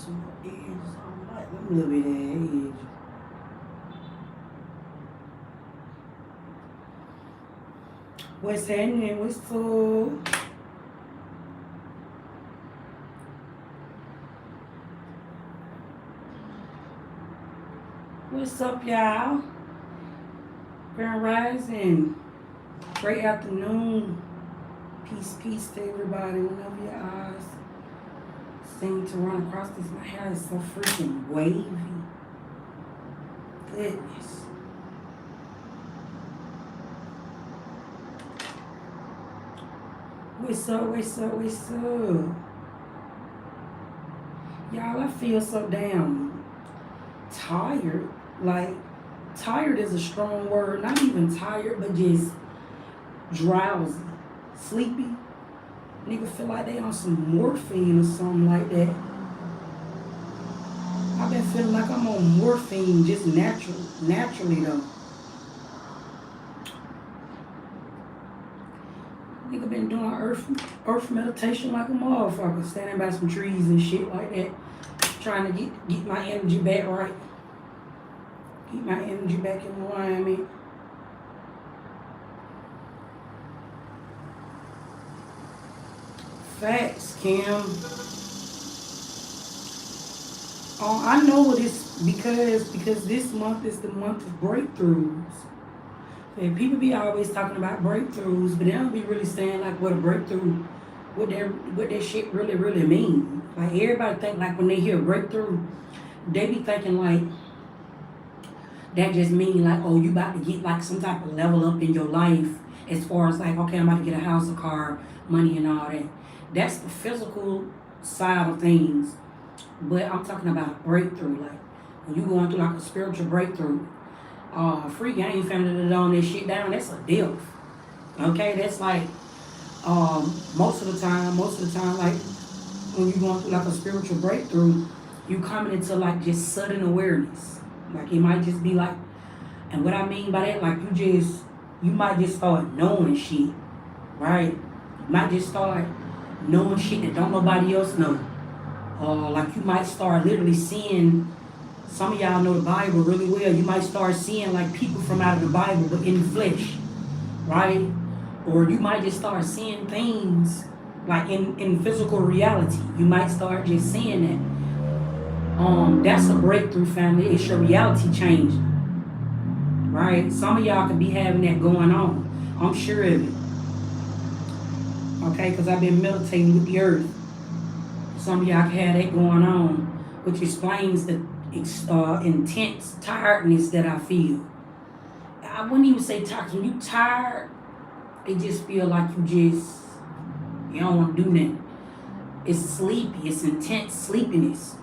some more edges on like a little bit of edge. What's happening? What's up? What's up, y'all? Grand Rising. Great afternoon. Peace, peace to everybody. Whenever your eyes seem to run across this, my hair is so freaking wavy. Goodness. What's up? What's up? What's up? Y'all, I feel so damn tired. Like, tired is a strong word. Not even tired, but just drowsy. Sleepy. Nigga feel like they on some morphine or something like that. I've been feeling like I'm on morphine just naturally though. Nigga been doing earth meditation like a motherfucker, standing by some trees and shit like that, trying to get my energy back right. Keep my energy back in alignment. Facts, Kim. I know this because this month is the month of breakthroughs. And people be always talking about breakthroughs, but they don't be really saying like what a breakthrough, what that shit really mean. Like everybody think like when they hear breakthrough, they be thinking like that just mean like, oh, you about to get like some type of level up in your life as far as like, okay, I'm about to get a house, a car, money and all that. That's the physical side of things. But I'm talking about a breakthrough, like when you going through like a spiritual breakthrough. Free game family that on this shit down, that's a death. Okay, that's like most of the time, like when you going through like a spiritual breakthrough, you coming into like just sudden awareness. Like it might just be like, and what I mean by that, like you might just start knowing shit, right? You might just start knowing shit that don't nobody else know. Like you might start literally seeing, some of y'all know the Bible really well, you might start seeing like people from out of the Bible but in the flesh, right? Or you might just start seeing things like in physical reality. You might start just seeing that. That's a breakthrough, family. It's your reality changing, right? Some of y'all could be having that going on. I'm sure of it. Okay, because I've been meditating with the earth. Some of y'all can have that going on, which explains the intense tiredness that I feel. I wouldn't even say tired. When you tired, it just feel like you don't want to do nothing. It's sleepy. It's intense sleepiness.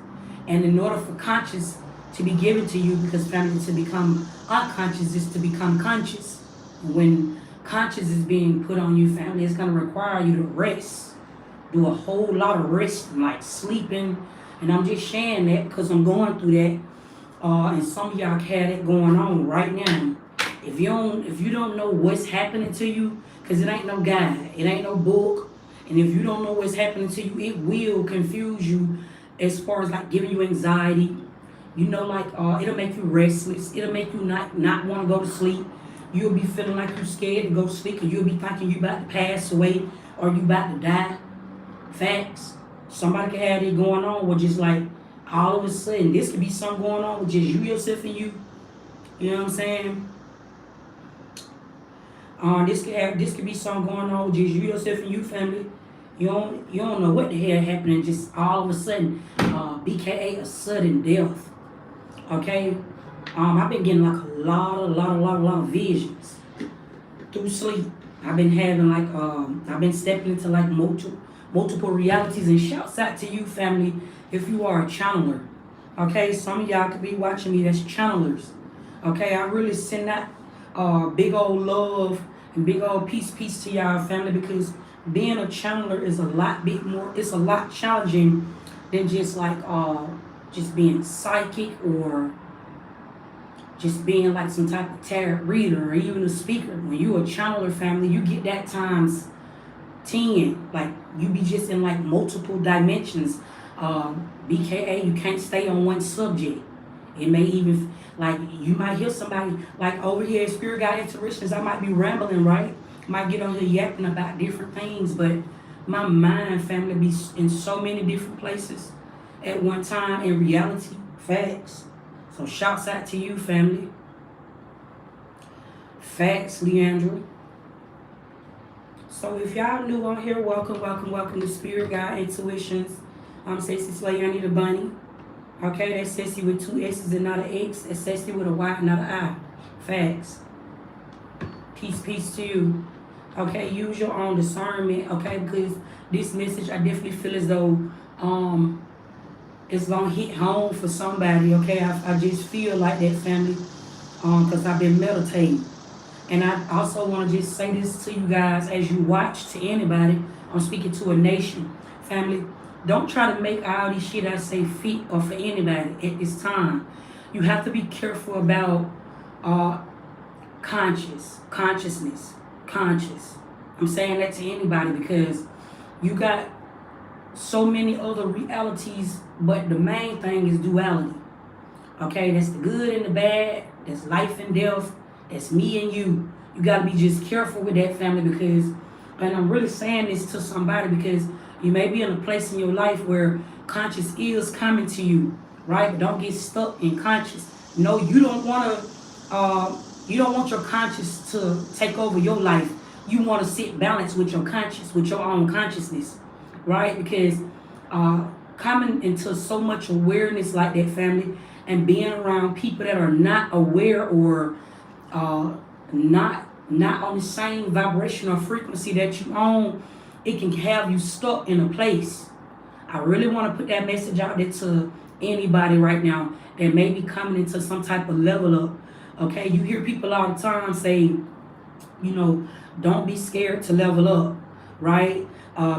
And in order for conscious to be given to you, because family, to become unconscious is to become conscious. When conscious is being put on you, family, it's going to require you to rest. Do a whole lot of resting, like sleeping. And I'm just sharing that because I'm going through that. And some of y'all have it going on right now. If you don't know what's happening to you, because it ain't no guide, it ain't no book, and if you don't know what's happening to you, it will confuse you as far as like giving you anxiety. You know, like it'll make you restless. It'll make you not want to go to sleep. You'll be feeling like you're scared to go to sleep, because you'll be thinking you about to pass away or you about to die. Facts. Somebody can have it going on with just like all of a sudden, this could be something going on with just you, yourself, and you. You know what I'm saying? This could be something going on with just you, yourself, and you, family. You don't know what the hell happening. Just all of a sudden, BKA a sudden death. Okay. I've been getting like a lot of visions through sleep. I've been having like I've been stepping into like multiple realities, and shouts out to you, family, if you are a channeler. Okay, some of y'all could be watching me that's channelers. Okay, I really send that big old love and big old peace to y'all, family, because being a channeler is it's a lot challenging than just like just being psychic or just being like some type of tarot reader or even a speaker. When you a channeler, family, you get that times 10. Like you be just in like multiple dimensions. BKA, you can't stay on one subject. It may even, like, you might hear somebody, like over here at Spirit Guide Intuitions, I might be rambling, right? Might get on here yapping about different things, but my mind, family, be in so many different places at one time in reality. Facts. So shouts out to you, family. Facts, Leandra. So if y'all new on here, welcome to Spirit Guide Intuitions. I'm Sissy Slay, Annie the Bunny. Okay, that's Sissy with 2 S's and not an X. That's Sissy with a Y, not an I. Facts. Peace to you. Okay, use your own discernment, okay, because this message I definitely feel as though it's gonna hit home for somebody, okay? I just feel like that, family, because I've been meditating. And I also want to just say this to you guys as you watch, to anybody. I'm speaking to a nation, family. Don't try to make all these shit I say fit or for anybody at this time. You have to be careful about consciousness. I'm saying that to anybody because you got so many other realities, but the main thing is duality. Okay, that's the good and the bad. That's life and death. That's me and you. You got to be just careful with that, family, because, and I'm really saying this to somebody because you may be in a place in your life where conscious is coming to you, right? But don't get stuck in conscious. No, you don't want your conscious to take over your life. You want to sit balanced with your conscious, with your own consciousness, right? Because coming into so much awareness like that, family, and being around people that are not aware or not on the same vibrational frequency that you own, it can have you stuck in a place. I really want to put that message out there to anybody right now that may be coming into some type of level up. Okay, you hear people all the time say, don't be scared to level up, right?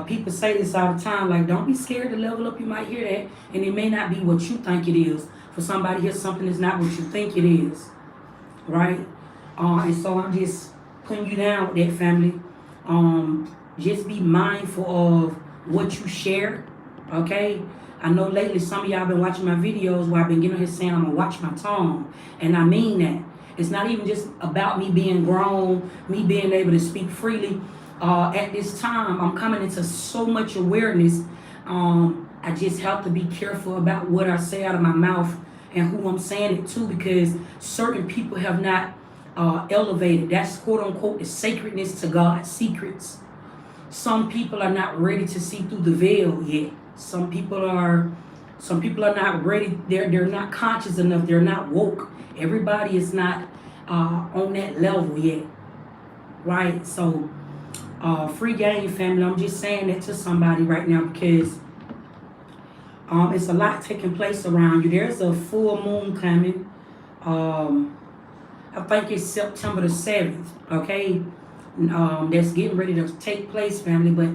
People say this all the time, like, don't be scared to level up. You might hear that, and it may not be what you think it is. For somebody here, something is not what you think it is, right? And so I'm just putting you down with that, family. Just be mindful of what you share, okay? I know lately some of y'all been watching my videos where I've been getting here saying I'm going to watch my tongue, and I mean that. It's not even just about me being grown, me being able to speak freely. At this time, I'm coming into so much awareness. I just have to be careful about what I say out of my mouth and who I'm saying it to, because certain people have not elevated. That's quote unquote the sacredness to God's secrets. Some people are not ready to see through the veil yet. Some people are not ready. They're not conscious enough. They're not woke. Everybody is not on that level yet, right? So, free game, family. I'm just saying that to somebody right now because it's a lot taking place around you. There's a full moon coming. I think it's September the 7th, okay? That's getting ready to take place, family. But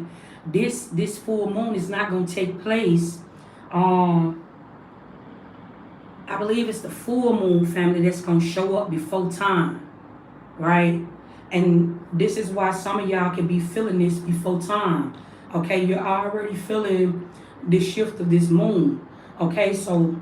this full moon is not going to take place. I believe it's the full moon, family, that's going to show up before time, right? And this is why some of y'all can be feeling this before time, okay? You're already feeling the shift of this moon, okay? So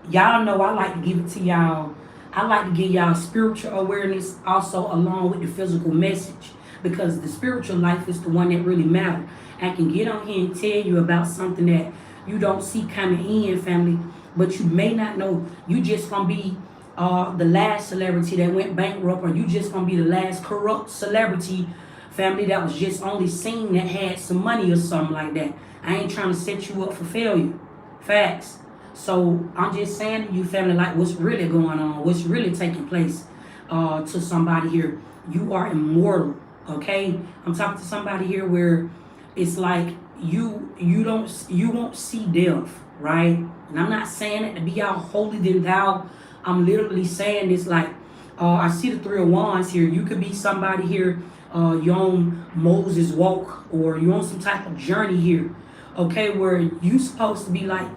y'all know I like to give it to y'all. I like to give y'all spiritual awareness also along with the physical message, because the spiritual life is the one that really matters. I can get on here and tell you about something that you don't see coming in, family, but you may not know. You just gonna be the last celebrity that went bankrupt, or you just gonna be the last corrupt celebrity, family, that was just only seen that had some money or something like that. I ain't trying to set you up for failure. Facts. So I'm just saying to you, family, like what's really going on, what's really taking place to somebody here. You are immortal, okay? I'm talking to somebody here where it's like you won't see death, right? And I'm not saying it to be all holy than thou. I'm literally saying this like, I see the 3 of Wands here. You could be somebody here, you're on Moses' walk, or you're on some type of journey here, okay, where you supposed to be like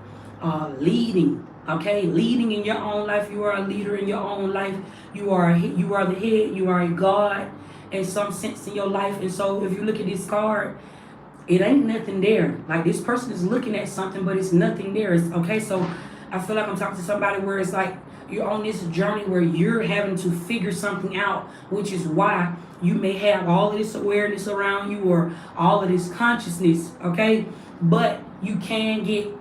leading, okay, leading in your own life. You are a leader in your own life. You are the head. You are a God in some sense in your life. And so if you look at this card, it ain't nothing there. Like this person is looking at something, but it's nothing there. It's okay. So I feel like I'm talking to somebody where it's like you're on this journey where you're having to figure something out, which is why you may have all of this awareness around you or all of this consciousness. Okay, but you can get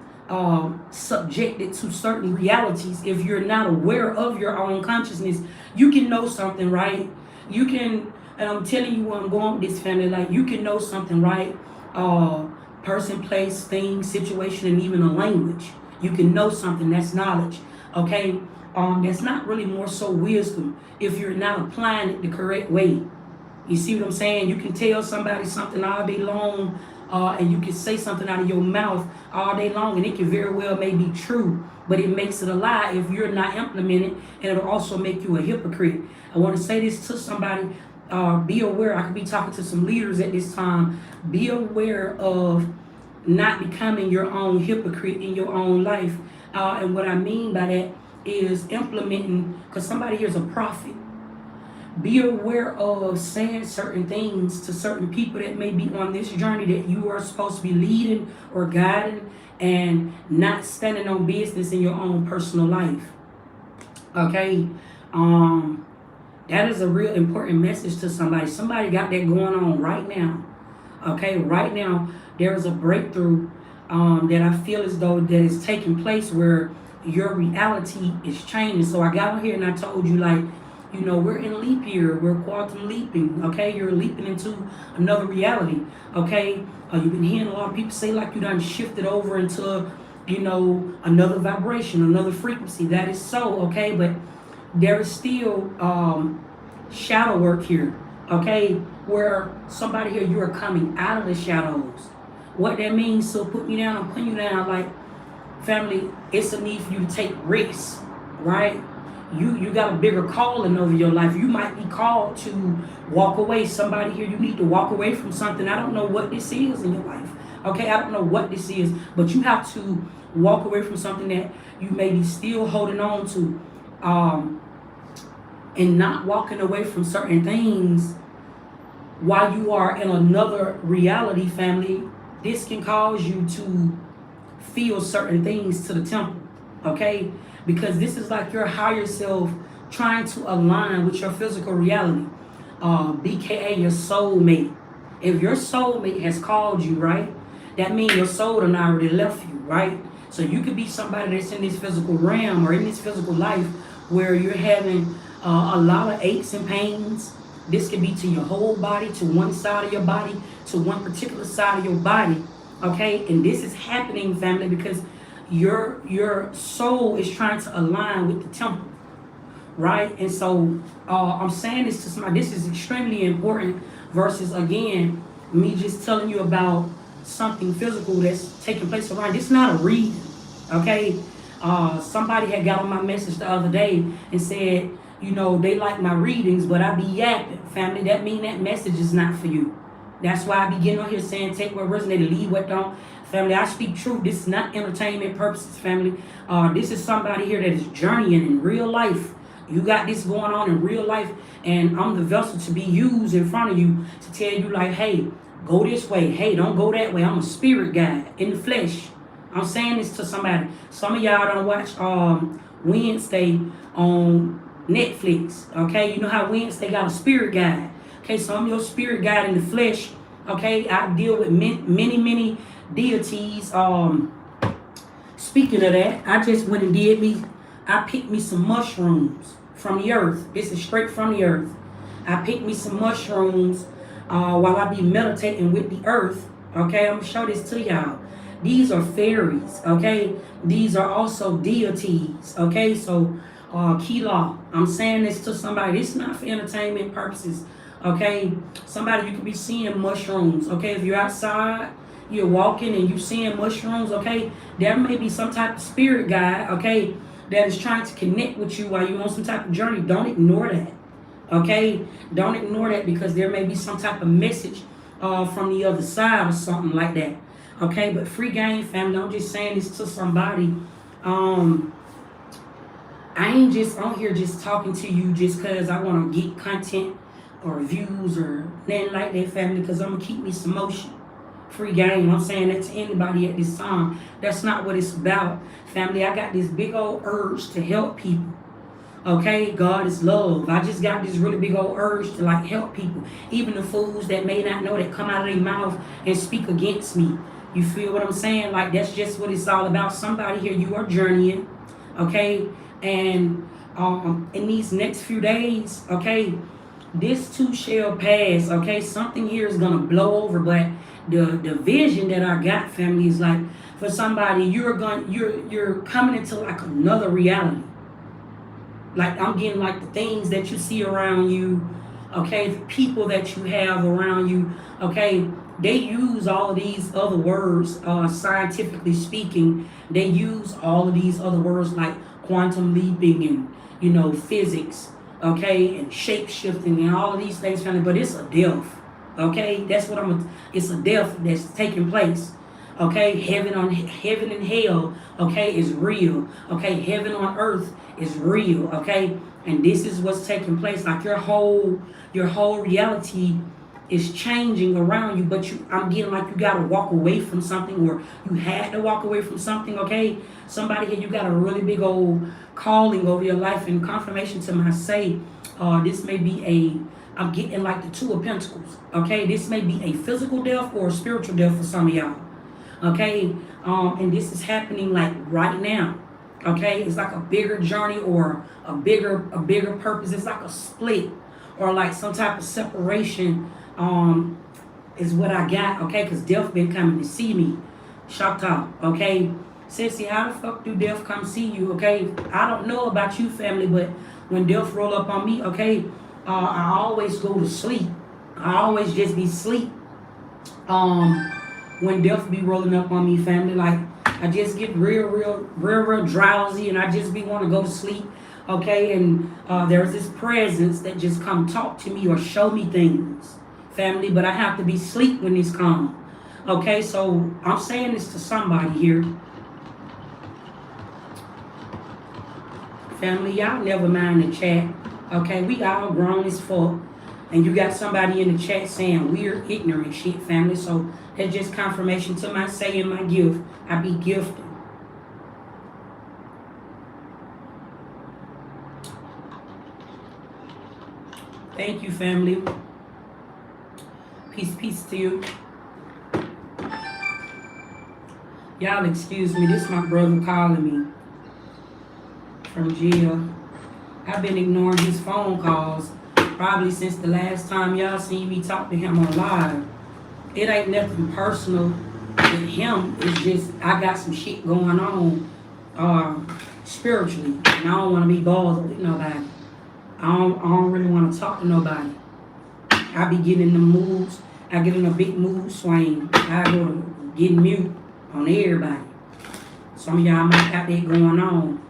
subjected to certain realities if you're not aware of your own consciousness. You can know something, right? You can, and I'm telling you where I'm going with this, family. Like you can know something, right? Person, place, thing, situation, and even a language. You can know something. That's knowledge. Okay, that's not really more so wisdom if you're not applying it the correct way. You see what I'm saying? You can tell somebody something all day long, and you can say something out of your mouth all day long, and it can very well may be true, but it makes it a lie if you're not implementing, and it'll also make you a hypocrite. I want to say this to somebody. Be aware. I could be talking to some leaders at this time. Be aware of not becoming your own hypocrite in your own life. And what I mean by that is implementing, because somebody here's a prophet. Be aware of saying certain things to certain people that may be on this journey that you are supposed to be leading or guiding, and not standing on business in your own personal life. Okay? That is a real important message to somebody. Somebody got that going on right now. Okay, right now there is a breakthrough that I feel as though that is taking place where your reality is changing. So I got on here and I told you, like, you know, we're in leap year. We're quantum leaping. Okay, you're leaping into another reality. Okay, you've been hearing a lot of people say like you done shifted over into, you know, another vibration, another frequency. That is so. Okay, but there is still shadow work here, okay, where somebody here, you are coming out of the shadows. What that means, so put me down, I'm putting you down, like, family, it's a need for you to take risks, right? You got a bigger calling over your life. You might be called to walk away. Somebody here, you need to walk away from something. I don't know what this is in your life, okay? I don't know what this is, but you have to walk away from something that you may be still holding on to. And not walking away from certain things while you are in another reality, family, this can cause you to feel certain things to the temple, okay? Because this is like your higher self trying to align with your physical reality, BKA your soulmate. If your soulmate has called you, right, that means your soul done already left you, right? So you could be somebody that's in this physical realm or in this physical life where you're having a lot of aches and pains. This could be to your whole body, to one side of your body, to one particular side of your body, okay? And this is happening, family, because your soul is trying to align with the temple, right? And so I'm saying this to somebody. This is extremely important versus, again, me just telling you about something physical that's taking place around. This is not a reading, okay? Somebody had got on my message the other day and said, you know, they like my readings, but I be yapping. Family, that mean that message is not for you. That's why I be getting on here saying, take what resonates, leave what don't. Family, I speak truth. This is not entertainment purposes, family. This is somebody here that is journeying in real life. You got this going on in real life, and I'm the vessel to be used in front of you to tell you, like, hey, go this way. Hey, don't go that way. I'm a spirit guide in the flesh. I'm saying this to somebody. Some of y'all don't watch Wednesday on Netflix, okay? You know how Wednesday got a spirit guide. Okay, so I'm your spirit guide in the flesh. Okay, I deal with many deities. Speaking of that, I just went and I picked me some mushrooms from the earth. This is straight from the earth. I picked me some mushrooms while I be meditating with the earth. Okay, I'm gonna show this to y'all. These are fairies, okay? These are also deities, okay? So, Kila, I'm saying this to somebody. It's not for entertainment purposes, okay? Somebody, you could be seeing mushrooms, okay? If you're outside, you're walking and you're seeing mushrooms, okay? There may be some type of spirit guide, okay, that is trying to connect with you while you're on some type of journey. Don't ignore that, okay? Don't ignore that, because there may be some type of message from the other side or something like that. Okay, but free game, family. I'm just saying this to somebody. I ain't just on here just talking to you just because I want to get content or views or nothing like that, family, because I'm going to keep me some motion. free game. I'm saying that to anybody at this time. That's not what it's about. Family, I got this big old urge to help people. Okay, God is love. I just got this really big old urge to like help people. Even the fools that may not know that come out of their mouth and speak against me. You feel what I'm saying? Like that's just what it's all about. Somebody here, you are journeying. Okay? And in these next few days, okay, this too shall pass. Okay, something here is gonna blow over, but the vision that I got, family, is like for somebody you're coming into like another reality. Like I'm getting like the things that you see around you, okay, the people that you have around you, okay, they use all of these other words, scientifically speaking, they use all of these other words like quantum leaping and physics, okay, and shape shifting and all of these things, family. But it's a death, okay. That's what it's a death that's taking place. Okay, heaven and hell, okay, is real. Okay, heaven on earth is real. Okay, and this is what's taking place. Like your whole reality is changing around you, but I'm getting like you gotta walk away from something, or you had to walk away from something. Okay, somebody here, you got a really big old calling over your life, and confirmation to my say, this may be I'm getting like the Two of Pentacles. Okay, this may be a physical death or a spiritual death for some of y'all. Okay, and this is happening like right now. Okay, it's like a bigger journey or a bigger purpose. It's like a split or like some type of separation. Is what I got. Okay, because death been coming to see me. Shocked out. Okay, Sissy, how the fuck do death come see you? Okay, I don't know about you, family, but when death roll up on me, okay, I always go to sleep. I always just be sleep. When death be rolling up on me, family, like I just get real drowsy, and I just be want to go to sleep. Okay, and there's this presence that just come talk to me or show me things, family, but I have to be asleep when this comes. Okay, so I'm saying this to somebody here. Family, y'all never mind the chat. Okay, we all grown as fuck. And you got somebody in the chat saying weird, ignorant shit, family. So that's just confirmation to my saying my gift. I be gifted. Thank you, family. Peace to you. Y'all excuse me. This is my brother calling me from jail. I've been ignoring his phone calls probably since the last time y'all seen me talk to him on live. It ain't nothing personal with him. It's just I got some shit going on spiritually, and I don't want to be bothered with nobody. I don't really want to talk to nobody. I be getting in the moods. I get in a big mood swing. I go to get mute on everybody. Some of y'all might got that going on.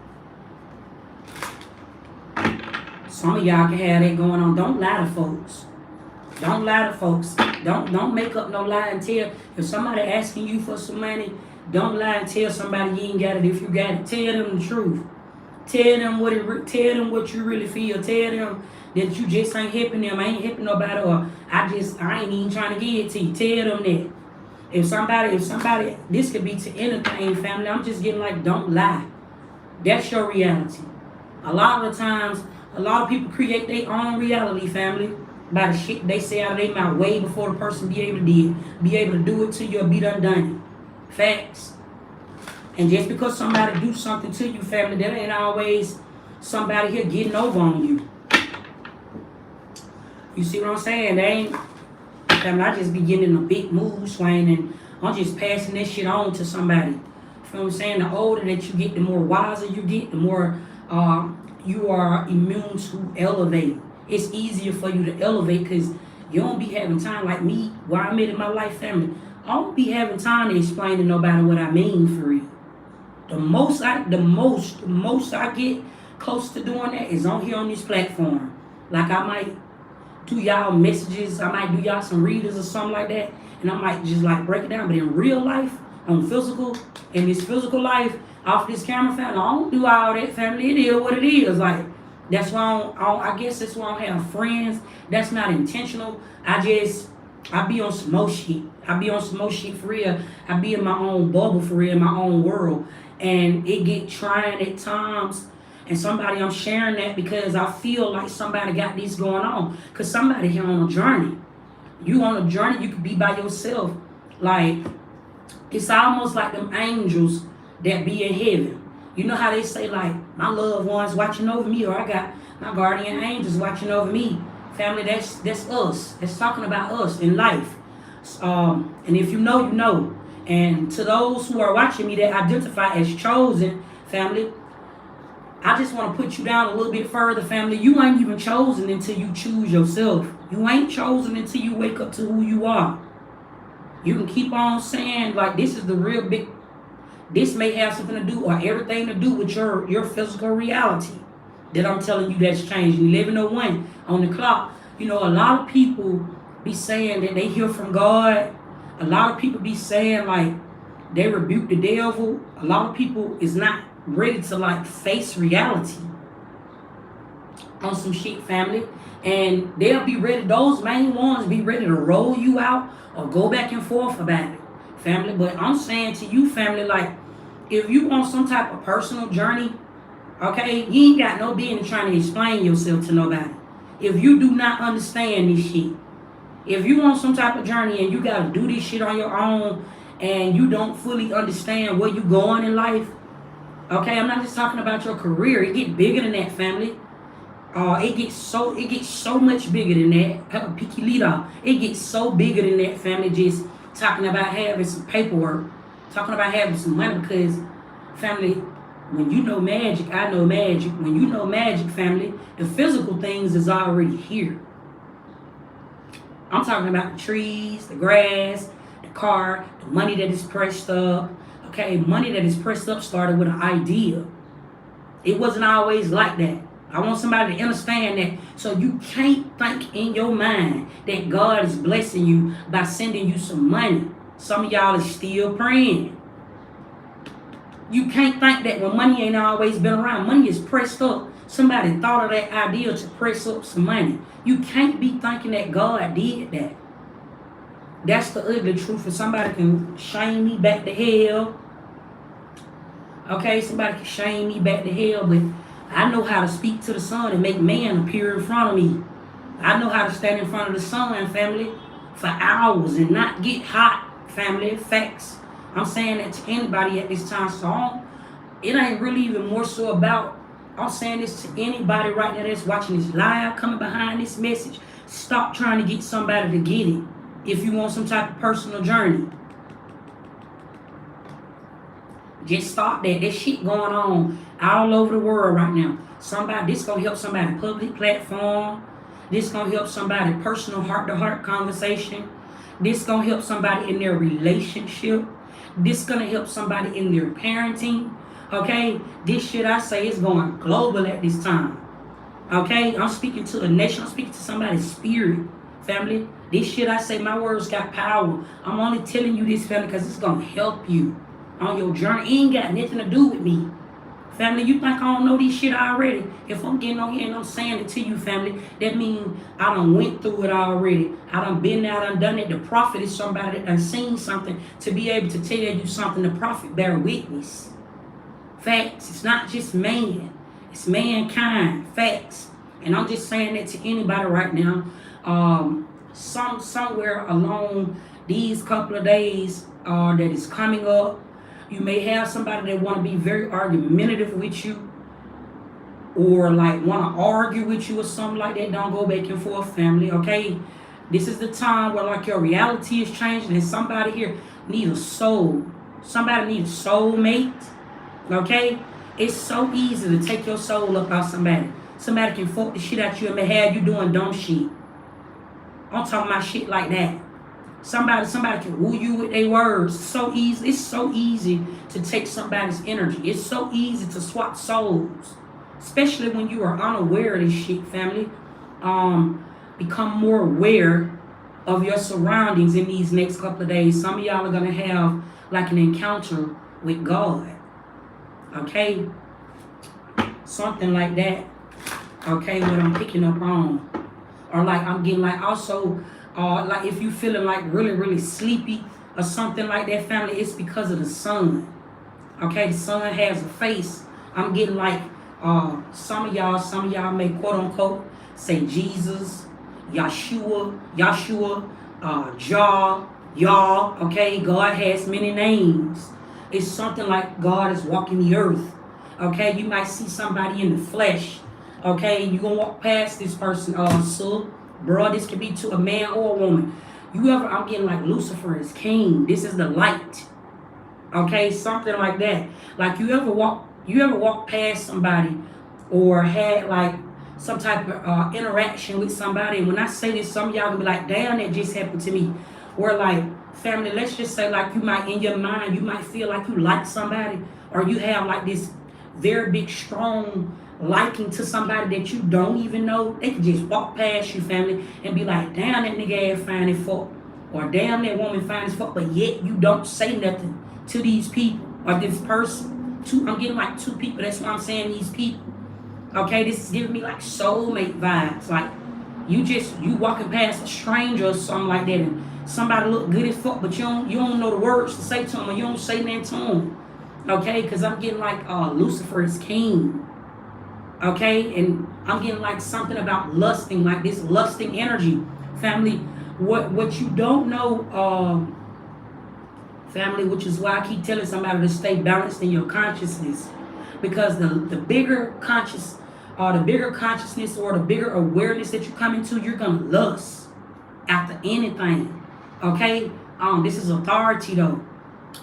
Some of y'all can have that going on. Don't lie to folks. Don't lie to folks. Don't make up no lie and tell. If somebody asking you for some money, don't lie and tell somebody you ain't got it. If you got it, tell them the truth. Tell them what you really feel. Tell them that you just ain't helping them. I ain't helping nobody, or I ain't even trying to get it to you. Tell them that. If somebody, this could be to anything, family. I'm just getting like, don't lie. That's your reality. A lot of the times, a lot of people create their own reality, family, by the shit they say out of their mouth way before the person be able to do it to you or be done it. Facts. And just because somebody do something to you, family, that ain't always somebody here getting over on you. You see what I'm saying? They ain't, family, I just be getting in a big mood swing, and I'm just passing this shit on to somebody. You feel what I'm saying? The older that you get, the more wiser you get, the more you are immune to elevate. It's easier for you to elevate because you don't be having time like me, where I'm at in my life, family. I don't be having time to explain to nobody what I mean for real. The most I get close to doing that is on here on this platform. Like I might do y'all messages, I might do y'all some readers or something like that, and I might just like break it down. But in real life, in this physical life, off this camera, family, I don't do all that, family. It is what it is. Like that's why I guess that's why I don't have friends. That's not intentional. I just I be on some more shit. I be on some more shit for real. I be in my own bubble for real, in my own world. And it get trying at times. And somebody, I'm sharing that because I feel like somebody got this going on. Because somebody here on a journey. You on a journey, you could be by yourself. Like, it's almost like them angels that be in heaven. You know how they say, like, my loved ones watching over me, or I got my guardian angels watching over me. Family, that's us. That's talking about us in life. And if you know, you know. And to those who are watching me that identify as chosen, family, I just want to put you down a little bit further, family. You ain't even chosen until you choose yourself. You ain't chosen until you wake up to who you are. You can keep on saying, like, this is the real big, this may have something to do or everything to do with your physical reality that I'm telling you that's changing. 11:01 on the clock. You know, a lot of people be saying that they hear from God. A lot of people be saying, like, they rebuke the devil. A lot of people is not ready to, like, face reality on some shit, family. And they'll be ready, those main ones be ready to roll you out or go back and forth about it, family. But I'm saying to you, family, like, if you want some type of personal journey, okay, you ain't got no business trying to explain yourself to nobody. If you do not understand this shit, if you want some type of journey and you got to do this shit on your own and you don't fully understand where you going in life, okay, I'm not just talking about your career. It get bigger than that, family. It gets so much bigger than that. Picky leader. It gets so bigger than that, family. Just talking about having some paperwork, talking about having some money, because, family, when you know magic, I know magic. When you know magic, family, the physical things is already here. I'm talking about the trees, the grass, the car, the money that is pressed up. Okay, money that is pressed up started with an idea. It wasn't always like that. I want somebody to understand that. So you can't think in your mind that God is blessing you by sending you some money. Some of y'all is still praying. You can't think that when money ain't always been around. Money is pressed up. Somebody thought of that idea to press up some money. You can't be thinking that God did that. That's the ugly truth. And somebody can shame me back to hell. Okay, somebody can shame me back to hell, but I know how to speak to the sun and make man appear in front of me. I know how to stand in front of the sun, family, for hours and not get hot, family. Facts. I'm saying that to anybody at this time. So it ain't really even more so about, I'm saying this to anybody right now that's watching this live, coming behind this message. Stop trying to get somebody to get it if you want some type of personal journey. Just stop that. There's shit going on all over the world right now. This gonna help somebody public platform. This gonna help somebody personal heart-to-heart conversation. This gonna help somebody in their relationship. This gonna help somebody in their parenting. Okay? This shit I say is going global at this time. Okay? I'm speaking to a nation. I'm speaking to somebody's spirit, family. This shit I say, my words got power. I'm only telling you this, family, because it's gonna help you on your journey. It ain't got nothing to do with me. Family, you think I don't know this shit already? If I'm getting on here and I'm saying it to you, family, that means I done went through it already. I done been there, I done done it. The prophet is somebody that done seen something to be able to tell you something. The prophet bear witness. Facts. It's not just man. It's mankind. Facts. And I'm just saying that to anybody right now. Somewhere along these couple of days that is coming up, you may have somebody that want to be very argumentative with you, or like want to argue with you or something like that. Don't go back and forth, family. Okay, this is the time where like your reality is changing, and somebody here need a soul. Somebody need a soulmate. Okay, it's so easy to take your soul up out somebody. Somebody can fuck the shit out you and may have you doing dumb shit. I'm talking about shit like that. Somebody can woo you with their words. So easy. It's so easy to take somebody's energy. It's so easy to swap souls, especially when you are unaware of this shit, family. Become more aware of your surroundings in these next couple of days. Some of y'all are gonna have like an encounter with God. Okay, something like that. Okay, what I'm picking up on, or like I'm getting like also. Like if you feeling like really, really sleepy or something like that, family, it's because of the sun. Okay, the sun has a face. I'm getting like some of y'all may quote unquote say Jesus, Yahshua, Jah, Yah. Okay, God has many names. It's something like God is walking the earth. Okay, you might see somebody in the flesh. Okay, you gonna walk past this person, so bro, this could be to a man or a woman. I'm getting like Lucifer is king. This is the light. Okay, something like that. Like you ever walk past somebody or had like some type of interaction with somebody, and when I say this, some of y'all gonna be like, damn, that just happened to me. Or like, family, let's just say like you might in your mind, you might feel like you like somebody, or you have like this very big strong liking to somebody that you don't even know. They can just walk past you, family, and be like, damn, that nigga ass fine as fuck, or damn, that woman fine as fuck, but yet you don't say nothing to these people or this person. I'm getting like two people. That's why I'm saying these people. Okay, this is giving me like soulmate vibes. Like you walking past a stranger or something like that, and somebody look good as fuck, but you don't know the words to say to them, or you don't say nothing to them. Okay, because I'm getting like Lucifer is king. Okay, and I'm getting like something about lusting, like this lusting energy, family. What you don't know, family, which is why I keep telling somebody to stay balanced in your consciousness, because the bigger the bigger consciousness or the bigger awareness that you come into, you're gonna lust after anything. Okay, this is authority though.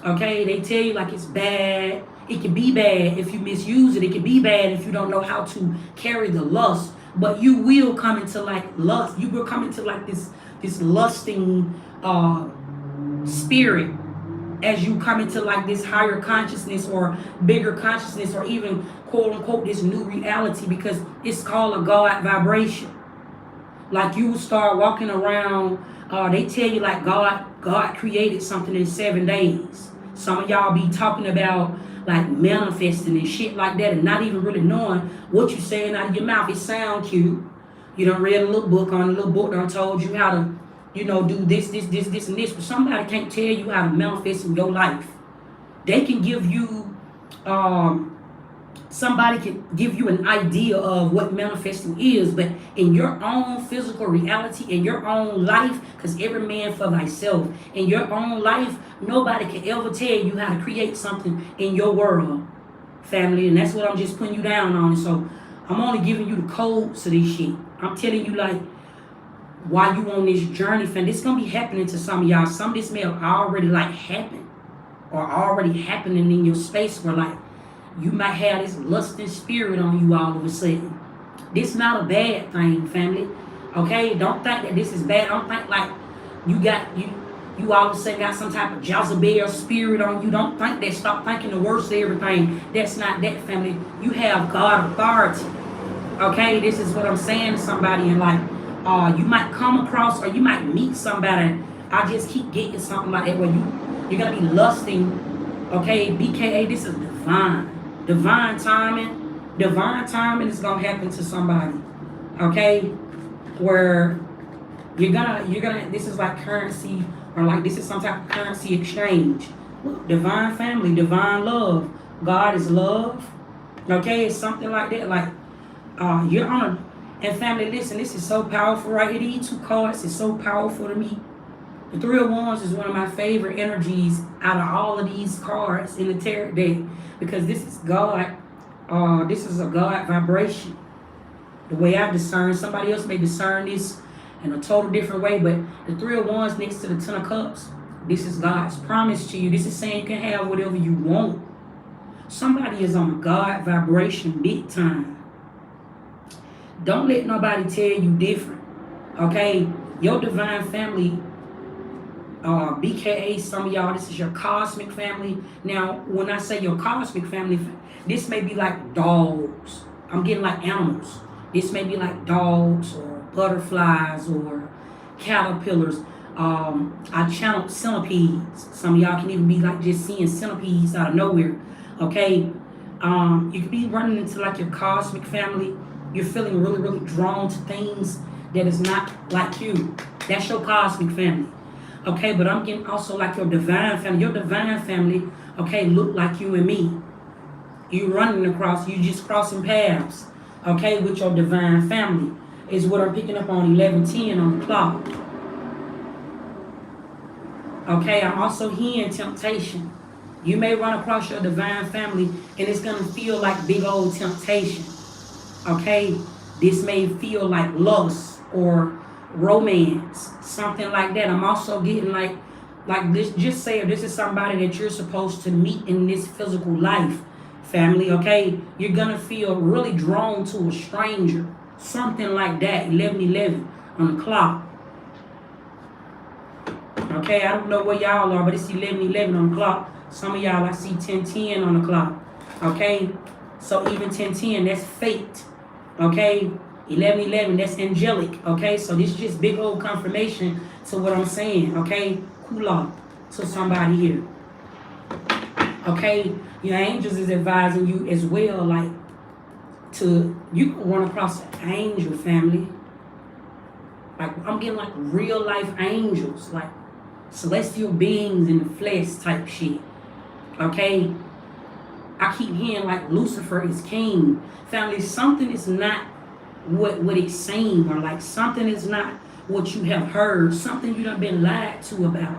Okay, they tell you like it's bad. It can be bad if you misuse it. It can be bad if you don't know how to carry the lust. But you will come into like lust. You will come into like this lusting spirit as you come into like this higher consciousness or bigger consciousness, or even quote unquote this new reality, because it's called a God vibration. Like you will start walking around, they tell you like God created something in 7 days. Some of y'all be talking about like manifesting and shit like that, and not even really knowing what you're saying out of your mouth. It sound cute. You done read a little book on a little book done told you how to, do this, and this, but somebody can't tell you how to manifest in your life. They can give you, somebody can give you an idea of what manifesting is, but in your own physical reality, in your own life, because every man for thyself, in your own life, nobody can ever tell you how to create something in your world, family, and that's what I'm just putting you down on. So I'm only giving you the codes to this shit. I'm telling you like, while you on this journey, fam, this gonna be happening to some of y'all. Some of this may have already like happened, or already happening in your space, where like you might have this lusting spirit on you all of a sudden. This not a bad thing, family. Okay, don't think that this is bad. Don't think like you all of a sudden got some type of Jezebel spirit on you. Don't think that. Stop thinking the worst of everything. That's not that, family. You have God authority. Okay, this is what I'm saying to somebody, and like you might come across, or you might meet somebody. I just keep getting something like that where you're gonna be lusting. Okay, BKA, this is divine timing is gonna happen to somebody. Okay, where you're gonna this is like currency, or like this is some type of currency exchange. Look, divine family, divine love. God is love. Okay, it's something like that. Like you're on a, and family, listen, this is so powerful right here. These two cards is so powerful to me. The Three of Wands is one of my favorite energies out of all of these cards in the tarot deck, because this is God. This is a God vibration. The way I discern, somebody else may discern this in a total different way, but the Three of Wands next to the Ten of Cups, this is God's promise to you. This is saying you can have whatever you want. Somebody is on a God vibration big time. Don't let nobody tell you different. Okay? Your divine family, BKA, some of y'all, this is your cosmic family. Now, when I say your cosmic family, this may be like dogs. I'm getting like animals. This may be like dogs or butterflies or caterpillars. I channeled centipedes. Some of y'all can even be like just seeing centipedes out of nowhere. Okay? You could be running into like your cosmic family. You're feeling really, really drawn to things that is not like you. That's your cosmic family. Okay, but I'm getting also like your divine family. Your divine family, okay, look like you and me. You running across, you just crossing paths, okay, with your divine family. Is what I'm picking up on 11:10 on the clock. Okay, I'm also hearing temptation. You may run across your divine family and it's going to feel like big old temptation. Okay, this may feel like lust or romance, something like that. I'm also getting like this. Just say if this is somebody that you're supposed to meet in this physical life, family. Okay, you're gonna feel really drawn to a stranger, something like that. 11:11 on the clock. Okay, I don't know where y'all are, but it's 11:11 on the clock. Some of y'all I see 10:10 on the clock. Okay, so even 10:10, that's fate. Okay, 11:11, that's angelic. Okay, so this is just big old confirmation to what I'm saying. Okay, cool off to somebody here. Okay, your angels is advising you as well, like you can run across an angel, family. Like I'm getting like real life angels, like celestial beings in the flesh type shit. Okay, I keep hearing like Lucifer is king. Family, something is not what it seems, or like something is not what you have heard, something you done been lied to about.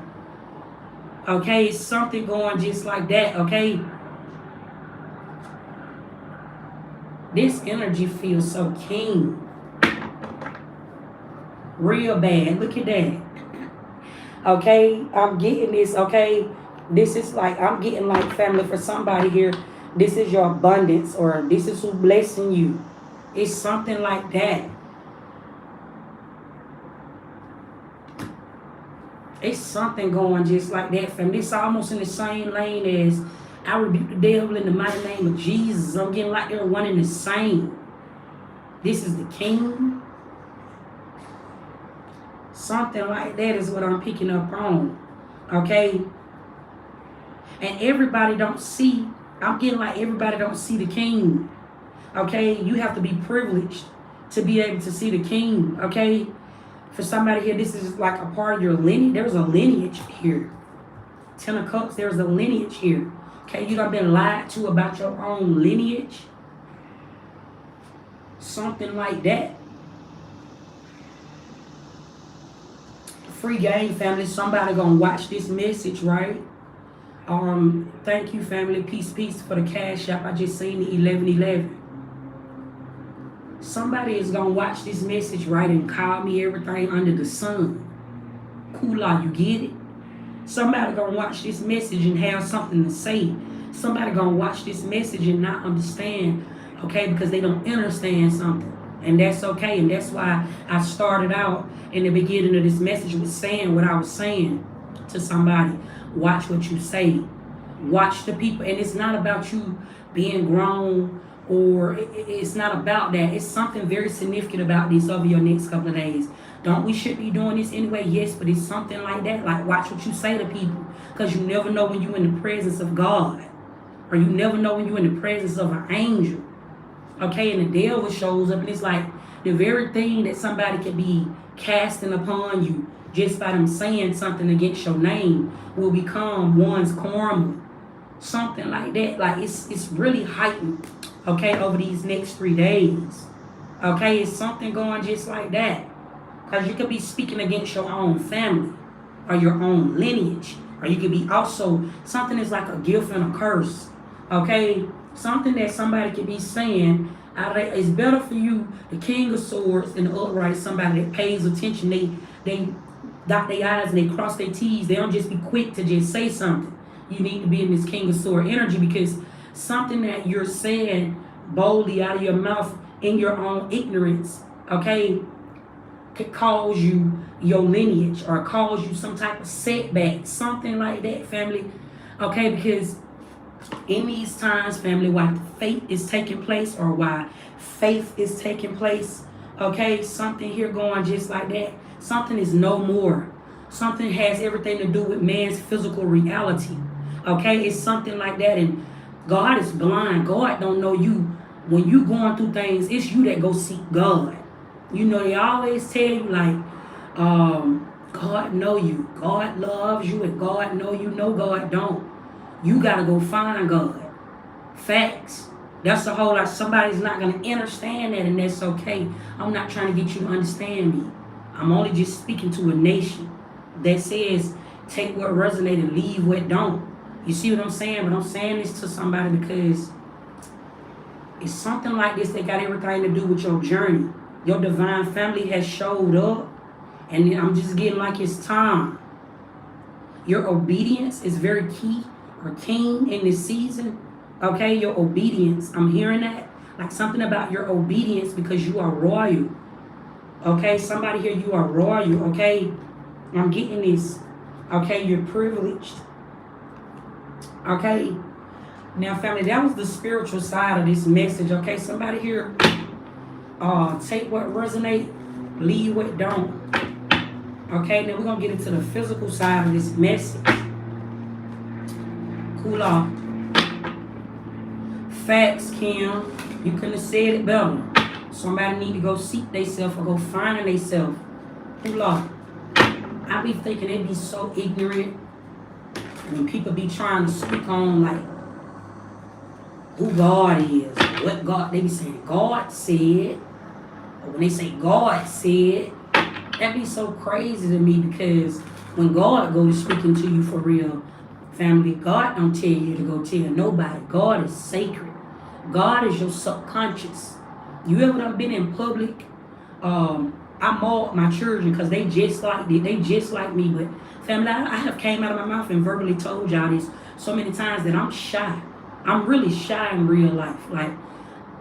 Okay, something going just like that. Okay, this energy feels so king, real bad. Look at that. Okay, I'm getting this. Okay, this is like I'm getting like family for somebody here. This is your abundance, or this is who blessing you. It's something like that. It's something going just like that, family. It's almost in the same lane as I rebuke the devil in the mighty name of Jesus. I'm getting like they're one and the same. This is the king. Something like that is what I'm picking up on. Okay? And everybody don't see, I'm getting like everybody don't see the king. Okay? You have to be privileged to be able to see the king. Okay? For somebody here, this is like a part of your lineage. There's a lineage here. 10 of Cups, there's a lineage here. Okay? You done been lied to about your own lineage. Something like that. Free game, family. Somebody gonna watch this message, right? Thank you, family. Peace for the cash app. I just seen the 11:11. Somebody is gonna watch this message, right, and call me everything under the sun. Cool out, you get it? Somebody gonna watch this message and have something to say. Somebody gonna watch this message and not understand, okay, because they don't understand something. And that's okay. And that's why I started out in the beginning of this message with saying what I was saying to somebody. Watch what you say. Watch the people. And it's not about you being grown, or it's not about that. It's something very significant about this over your next couple of days. We should be doing this anyway, yes, but it's something like that. Like watch what you say to people, because you never know when you're in the presence of God, or you never know when you're in the presence of an angel. Okay, and the devil shows up, and it's like the very thing that somebody could be casting upon you just by them saying something against your name will become one's karma. Something like that. Like it's really heightened, okay, over these next 3 days. Okay, it's something going just like that. Because you could be speaking against your own family or your own lineage. Or you could be also, something is like a gift and a curse. Okay, something that somebody could be saying, it's better for you, the King of Swords, than the upright, somebody that pays attention. They dot their I's and they cross their T's. They don't just be quick to just say something. You need to be in this King of Sword energy, because something that you're saying boldly out of your mouth in your own ignorance, okay, could cause you your lineage or cause you some type of setback, something like that, family. Okay, because in these times, family, why faith is taking place, or why faith is taking place, okay, something here going just like that. Something is no more. Something has everything to do with man's physical reality. Okay, it's something like that. And God is blind. God don't know you. When you going through things, it's you that go seek God. You know, they always tell you, like, God know you. God loves you, and God know you. No, God don't. You gotta go find God. Facts. That's a whole lot. Somebody's not gonna understand that, and that's okay. I'm not trying to get you to understand me. I'm only just speaking to a nation that says take what resonates and leave what don't. You see what I'm saying? But I'm saying this to somebody because it's something like this that got everything to do with your journey. Your divine family has showed up, and I'm just getting like it's time. Your obedience is very key or keen in this season. Okay, your obedience. I'm hearing that. Like something about your obedience because you are royal. Okay, somebody here, you are royal. Okay, I'm getting this. Okay, you're privileged. Okay, now family, that was the spiritual side of this message. Okay, somebody here, take what resonate, leave what don't. Okay, now we're gonna get into the physical side of this message. Cool off. Facts, Kim. You couldn't have said it better. Somebody need to go seek themselves or go find themselves. Cool off. I be thinking they be so ignorant when people be trying to speak on like who God is, what God, they be saying God said, or when they say God said, that be so crazy to me because when God goes speaking to you for real, family, God don't tell you to go tell nobody. God is sacred. God is your subconscious. You ever done been in public? I mauled my children because they just like me. But family, I have came out of my mouth and verbally told y'all this so many times that I'm shy. I'm really shy in real life. Like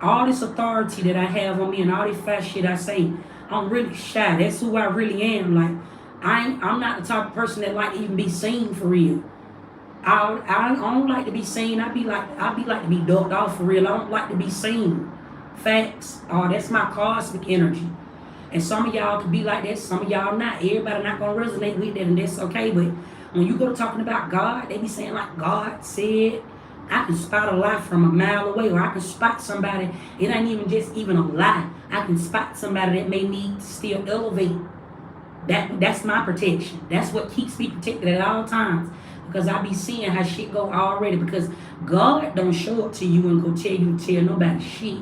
all this authority that I have on me and all this fast shit I say, I'm really shy. That's who I really am. Like I'm not the type of person that like to even be seen for real. I don't like to be seen. I be like to be ducked off for real. I don't like to be seen. Facts. That's my cosmic energy. And some of y'all could be like that. Some of y'all not. Everybody not gonna resonate with that, and that's okay. But when you go to talking about God, they be saying like God said. I can spot a lie from a mile away, or I can spot somebody. It ain't even just even a lie. I can spot somebody that may need to still elevate. That's my protection. That's what keeps me protected at all times. Because I be seeing how shit go already. Because God don't show up to you and go tell you to tell nobody shit.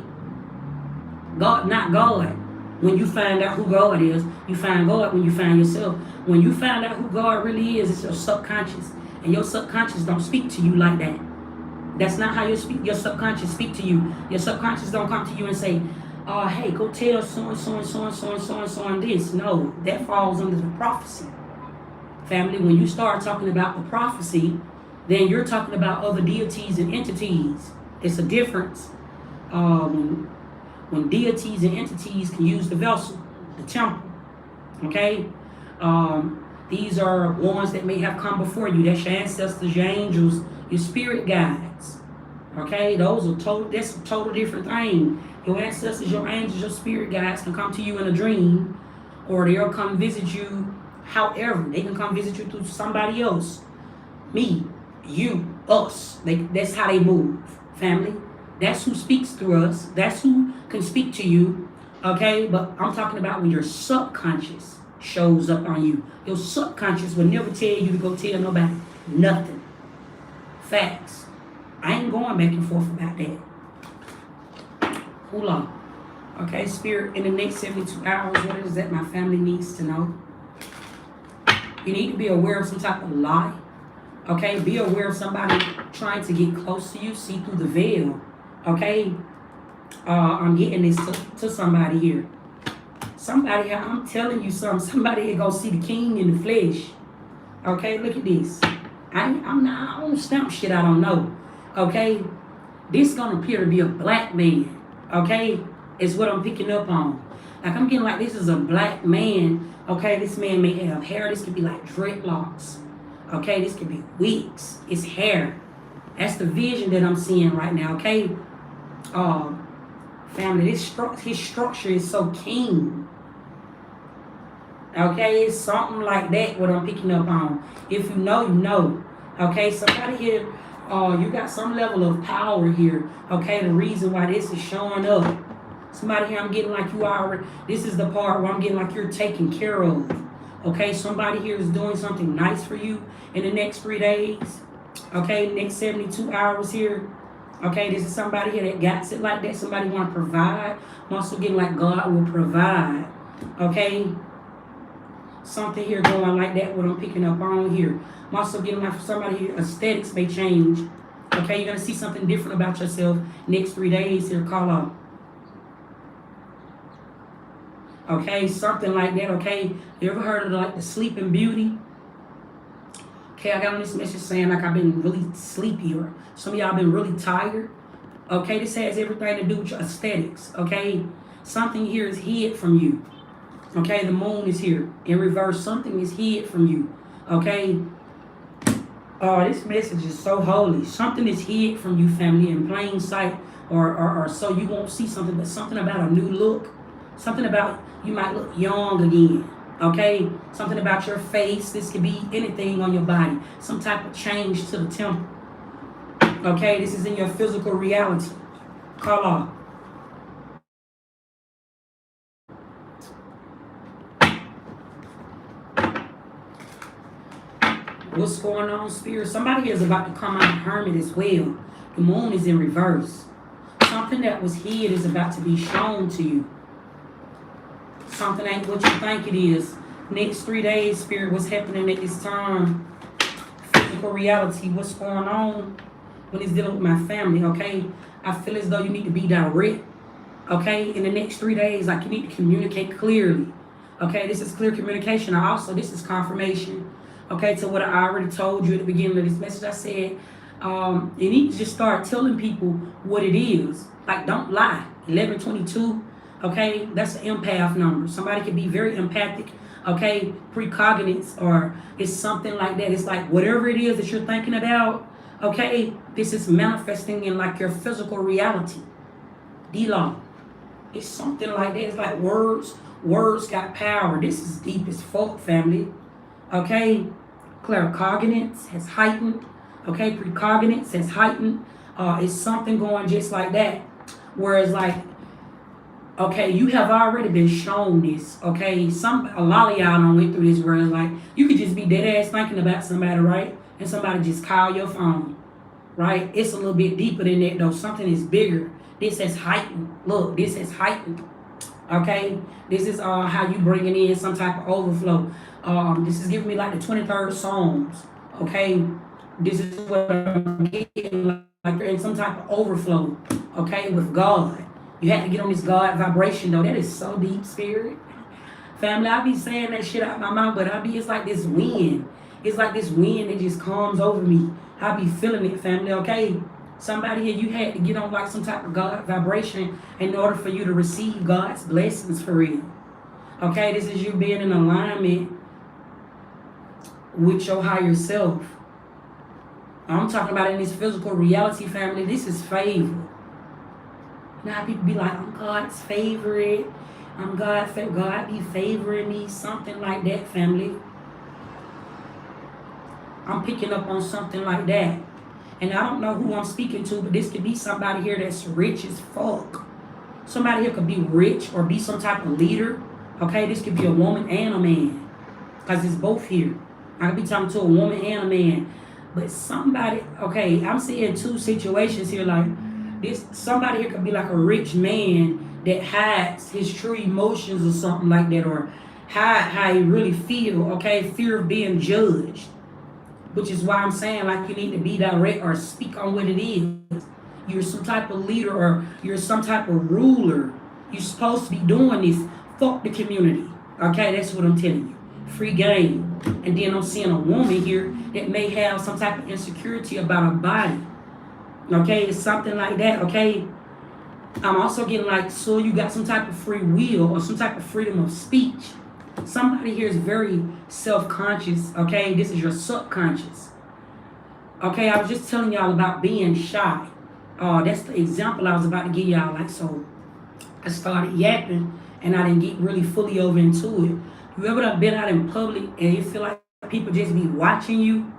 God, not God. When you find out who God is, you find God when you find yourself. When you find out who God really is, it's your subconscious. And your subconscious don't speak to you like that. That's not how your subconscious speak to you. Your subconscious don't come to you and say, hey, go tell so-and-so and so-and-so and so-and-so and this. No, that falls under the prophecy. Family, when you start talking about the prophecy, then you're talking about other deities and entities. It's a difference. When deities and entities can use the vessel, the temple, okay? These are ones that may have come before you. That's your ancestors, your angels, your spirit guides, okay? That's a total different thing. Your ancestors, your angels, your spirit guides can come to you in a dream, or they'll come visit you. However, they can come visit you through somebody else. Me, you, us. That's how they move, family. That's who speaks through us. That's who can speak to you, okay? But I'm talking about when your subconscious shows up on you. Your subconscious will never tell you to go tell nobody nothing. Facts. I ain't going back and forth about that. Hold on. Okay, Spirit, in the next 72 hours, what is that my family needs to know? You need to be aware of some type of lie. Okay, be aware of somebody trying to get close to you, see through the veil. Okay, I'm getting this to somebody here. Somebody, I'm telling you something. Somebody gonna see the king in the flesh. Okay, look at this. I don't stamp shit I don't know. Okay, this gonna appear to be a black man. Okay, is what I'm picking up on. Like I'm getting like this is a black man. Okay, this man may have hair. This could be like dreadlocks. Okay, this could be wigs. It's hair. That's the vision that I'm seeing right now. Okay, family, his structure is so keen. Okay, it's something like that what I'm picking up on. If you know, you know. Okay, somebody here, you got some level of power here. Okay, the reason why this is showing up. Somebody here, I'm getting like you already, this is the part where I'm getting like you're taken care of. Okay, somebody here is doing something nice for you in the next 3 days. Okay, next 72 hours here. Okay, this is somebody here that got it like that. Somebody want to provide. Once again, like God will provide. Okay, something here going like that. What I'm picking up on here. Once again, like for somebody here, aesthetics may change. Okay, you're gonna see something different about yourself next 3 days here. Call up. Okay, something like that. Okay, you ever heard of like the Sleeping Beauty? Okay, I got on this message saying like I've been really sleepy, or some of y'all been really tired. Okay, this has everything to do with your aesthetics. Okay, something here is hid from you. Okay, the moon is here in reverse. Something is hid from you. Okay. Oh, this message is so holy. Something is hid from you, family, in plain sight, or so you won't see something, but something about a new look. Something about you might look young again. Okay, something about your face. This could be anything on your body. Some type of change to the temple. Okay, this is in your physical reality. Call off. What's going on, Spirit? Somebody is about to come out hermit as well. The moon is in reverse. Something that was hid is about to be shown to you. Something ain't what you think it is. Next 3 days, Spirit, what's happening at this time? Physical reality, what's going on when it's dealing with my family, okay? I feel as though you need to be direct, okay? In the next 3 days, like you need to communicate clearly. Okay, this is clear communication. Also, this is confirmation. Okay, to what I already told you at the beginning of this message. I said, you need to just start telling people what it is. Like, don't lie. 1122, okay, that's an empath number. Somebody can be very empathic, okay, precognites, or it's something like that. It's like whatever it is that you're thinking about, okay, this is manifesting in like your physical reality. D-Law. It's something like that. It's like words. Words got power. This is deep as fuck, family. Okay, claircognizance has heightened. Okay, precognites has heightened. It's something going just like that. Whereas like, okay, you have already been shown this. Okay, a lot of y'all don't went through this where it's like you could just be dead ass thinking about somebody, right? And somebody just call your phone, right? It's a little bit deeper than that though. Something is bigger. This has heightened. Look, this has heightened. Okay, this is how you bringing in some type of overflow. This is giving me like the 23rd Psalms. Okay, this is what I'm getting, like in some type of overflow. Okay, with God, you have to get on this God vibration though. That is so deep, Spirit. Family, I be saying that shit out my mouth, but it's like this wind. It's like this wind that just comes over me. I be feeling it, family. Okay. Somebody here, you had to get on like some type of God vibration in order for you to receive God's blessings for real. Okay, this is you being in alignment with your higher self. I'm talking about in this physical reality, family. This is favor. Now people be like, I'm God's favorite. I'm God be favoring me. Something like that, family. I'm picking up on something like that. And I don't know who I'm speaking to, but this could be somebody here that's rich as fuck. Somebody here could be rich or be some type of leader. Okay, this could be a woman and a man. Because it's both here. I could be talking to a woman and a man. But somebody, okay, I'm seeing two situations here. Like this, somebody here could be like a rich man that hides his true emotions or something like that. Or hide how he really feel, okay? Fear of being judged. Which is why I'm saying like you need to be direct or speak on what it is. You're some type of leader or you're some type of ruler. You're supposed to be doing this. Fuck the community. Okay, that's what I'm telling you. Free game. And then I'm seeing a woman here that may have some type of insecurity about her body. Okay, it's something like that. Okay. I'm also getting like, so you got some type of free will or some type of freedom of speech. Somebody here is very self-conscious, okay? This is your subconscious. Okay, I was just telling y'all about being shy. That's the example I was about to give y'all. Like, so I started yapping and I didn't get really fully over into it. You ever done been out in public and you feel like people just be watching you?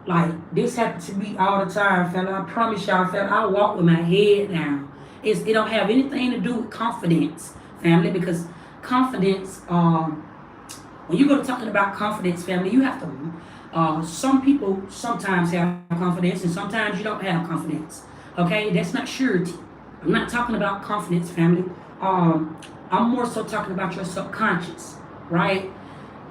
Like, this happens to me all the time, fella. I promise y'all, fella, I walk with my head down. It don't have anything to do with confidence, family, because confidence, When you go to talking about confidence, family, you have to. Some people sometimes have confidence, and sometimes you don't have confidence. Okay, that's not surety. I'm not talking about confidence, family. Um, I'm more so talking about your subconscious, right?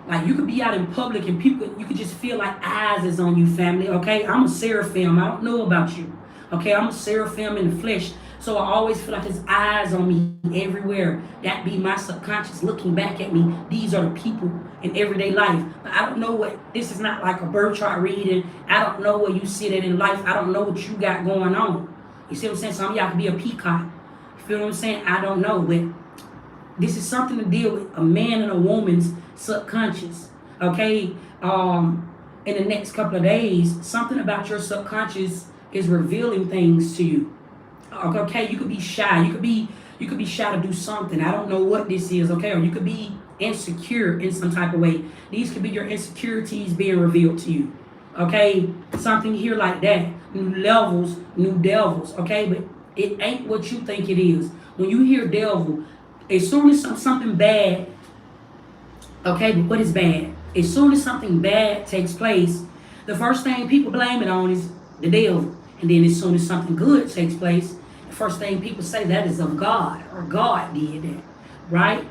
Like you could be out in public and people, you could just feel like eyes is on you, family. Okay, I'm a seraphim. I don't know about you. Okay, I'm a seraphim in the flesh. So I always feel like his eyes on me everywhere. That be my subconscious looking back at me. These are the people in everyday life. But I don't know what, this is not like a birth chart reading. I don't know where you sit at in life. I don't know what you got going on. You see what I'm saying? Some of y'all could be a peacock. You feel what I'm saying? I don't know. But this is something to deal with a man and a woman's subconscious. Okay? In the next couple of days, something about your subconscious is revealing things to you. Okay, you could be shy. You could be shy to do something. I don't know what this is, okay? Or you could be insecure in some type of way. These could be your insecurities being revealed to you. Okay? Something here like that. New levels, new devils, okay? But it ain't what you think it is. When you hear devil, as soon as something bad, okay, but what is bad? As soon as something bad takes place, the first thing people blame it on is the devil. And then as soon as something good takes place, the first thing people say that is of God, or God did that, right?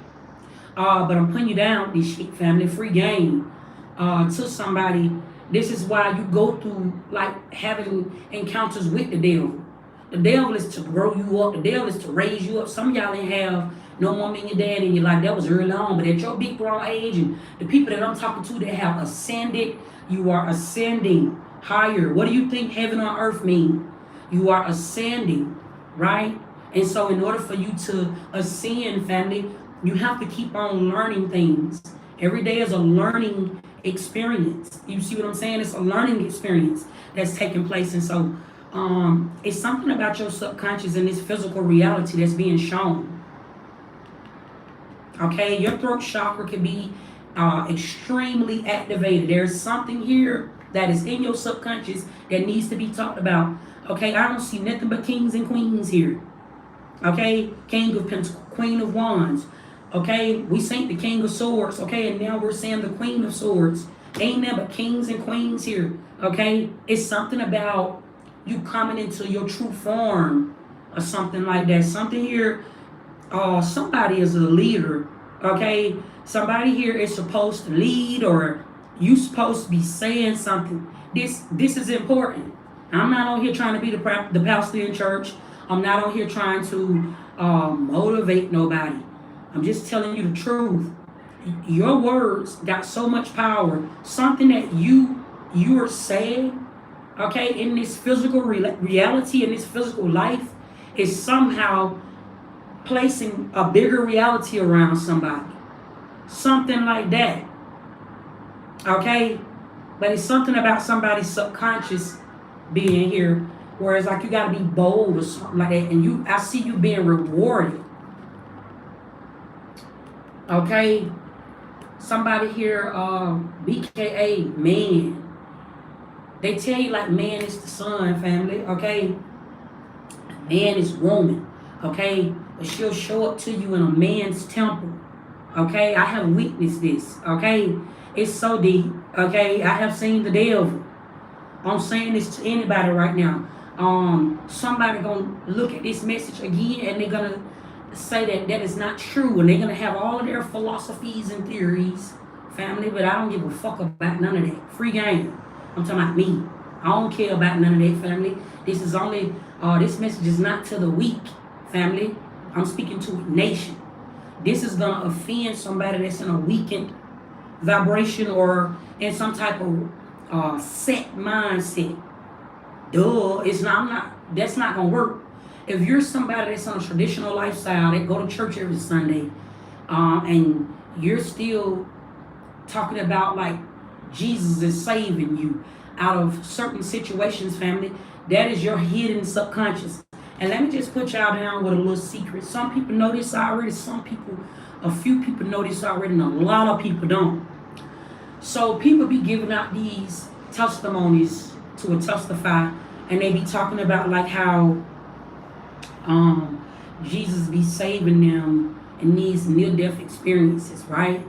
But I'm putting you down, this shit, family, free game to somebody. This is why you go through like having encounters with the devil. The devil is to grow you up. The devil is to raise you up. Some of y'all ain't have no mom and your dad in your life. That was early on. But at your big grown age and the people that I'm talking to that have ascended, you are ascending higher. What do you think heaven on earth mean? You are ascending, right? And so in order for you to ascend, family, you have to keep on learning things. Every day is a learning experience. You see what I'm saying? It's a learning experience that's taking place. And so it's something about your subconscious and this physical reality that's being shown. Okay, your throat chakra can be extremely activated. There's something here that is in your subconscious that needs to be talked about. Okay, I don't see nothing but kings and queens here. Okay, King of Pentacles, Queen of Wands. Okay, we sing the King of Swords. Okay, and now we're saying the Queen of Swords. Ain't there but kings and queens here. Okay, it's something about you coming into your true form or something like that. Something here, somebody is a leader. Okay, somebody here is supposed to lead, or you supposed to be saying something. This is important. I'm not on here trying to be the pastor in church. I'm not on here trying to motivate nobody. I'm just telling you the truth. Your words got so much power. Something that you are saying, okay, in this physical reality, in this physical life, is somehow placing a bigger reality around somebody. Something like that. Okay? But it's something about somebody's subconscious being here, whereas like you gotta be bold or something like that, and I see you being rewarded. Okay? Somebody here, BKA, man. They tell you like man is the sun, family, okay? Man is woman, okay? But she'll show up to you in a man's temple, okay? I have witnessed this, okay? It's so deep, okay? I have seen the devil. I'm saying this to anybody right now. Somebody gonna look at this message again and they're gonna say that is not true, and they're gonna have all of their philosophies and theories, family, but I don't give a fuck about none of that. Free game. I'm talking about me. I don't care about none of that, family. This is only, this message is not to the weak, family. I'm speaking to a nation. This is gonna offend somebody that's in a weakened vibration or in some type of set mindset. It's not, that's not gonna work. If you're somebody that's on a traditional lifestyle, that go to church every Sunday, and you're still talking about like Jesus is saving you out of certain situations, family, that is your hidden subconscious. And let me just put y'all down with a little secret. Some people know this already, a few people know this already, and a lot of people don't. So people be giving out these testimonies to testify, and they be talking about like how Jesus be saving them in these near-death experiences, right?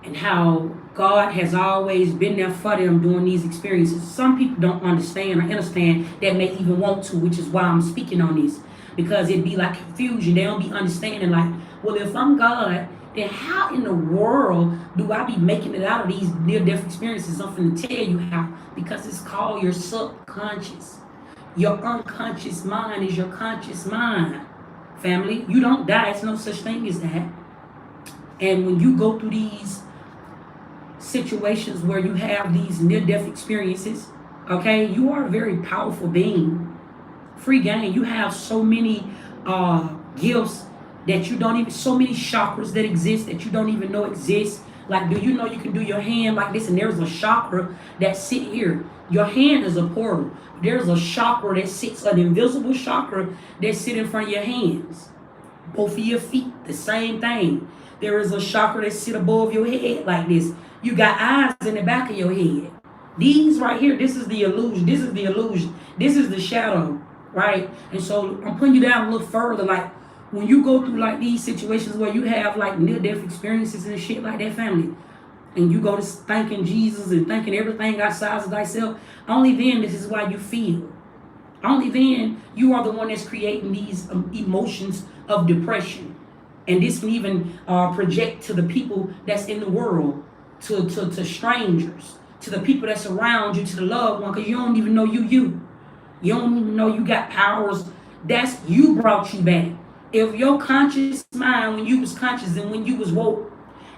and how God has always been there for them during these experiences. Some people don't understand or understand that may even want to, which is why I'm speaking on this. Because it'd be like confusion. They don't be understanding like, well, if I'm God, then how in the world do I be making it out of these near-death experiences? I'm finna tell you how. Because it's called your subconscious. Your unconscious mind is your conscious mind. Family, you don't die. It's no such thing as that. And when you go through these situations where you have these near-death experiences, okay, you are a very powerful being. Free game. You have so many gifts that you don't even, so many chakras that exist that you don't even know exist. Like, do you know you can do your hand like this and there's a chakra that sit here? Your hand is a portal. There's a chakra that sits, an invisible chakra that sit in front of your hands. Both of your feet, the same thing. There is a chakra that sit above your head like this. You got eyes in the back of your head. These right here, this is the illusion. This is the illusion. This is the shadow, right? And so I'm putting you down a little further. Like when you go through like these situations where you have like near-death experiences and shit like that, family, and you go to thanking Jesus and thanking everything outside of thyself, only then this is why you feel. Only then you are the one that's creating these emotions of depression. And this can even project to the people that's in the world, to strangers, to the people that's around you, to the loved one, because you don't even know you. You don't even know you got powers. That's you brought you back. If your conscious mind, when you was conscious and when you was woke,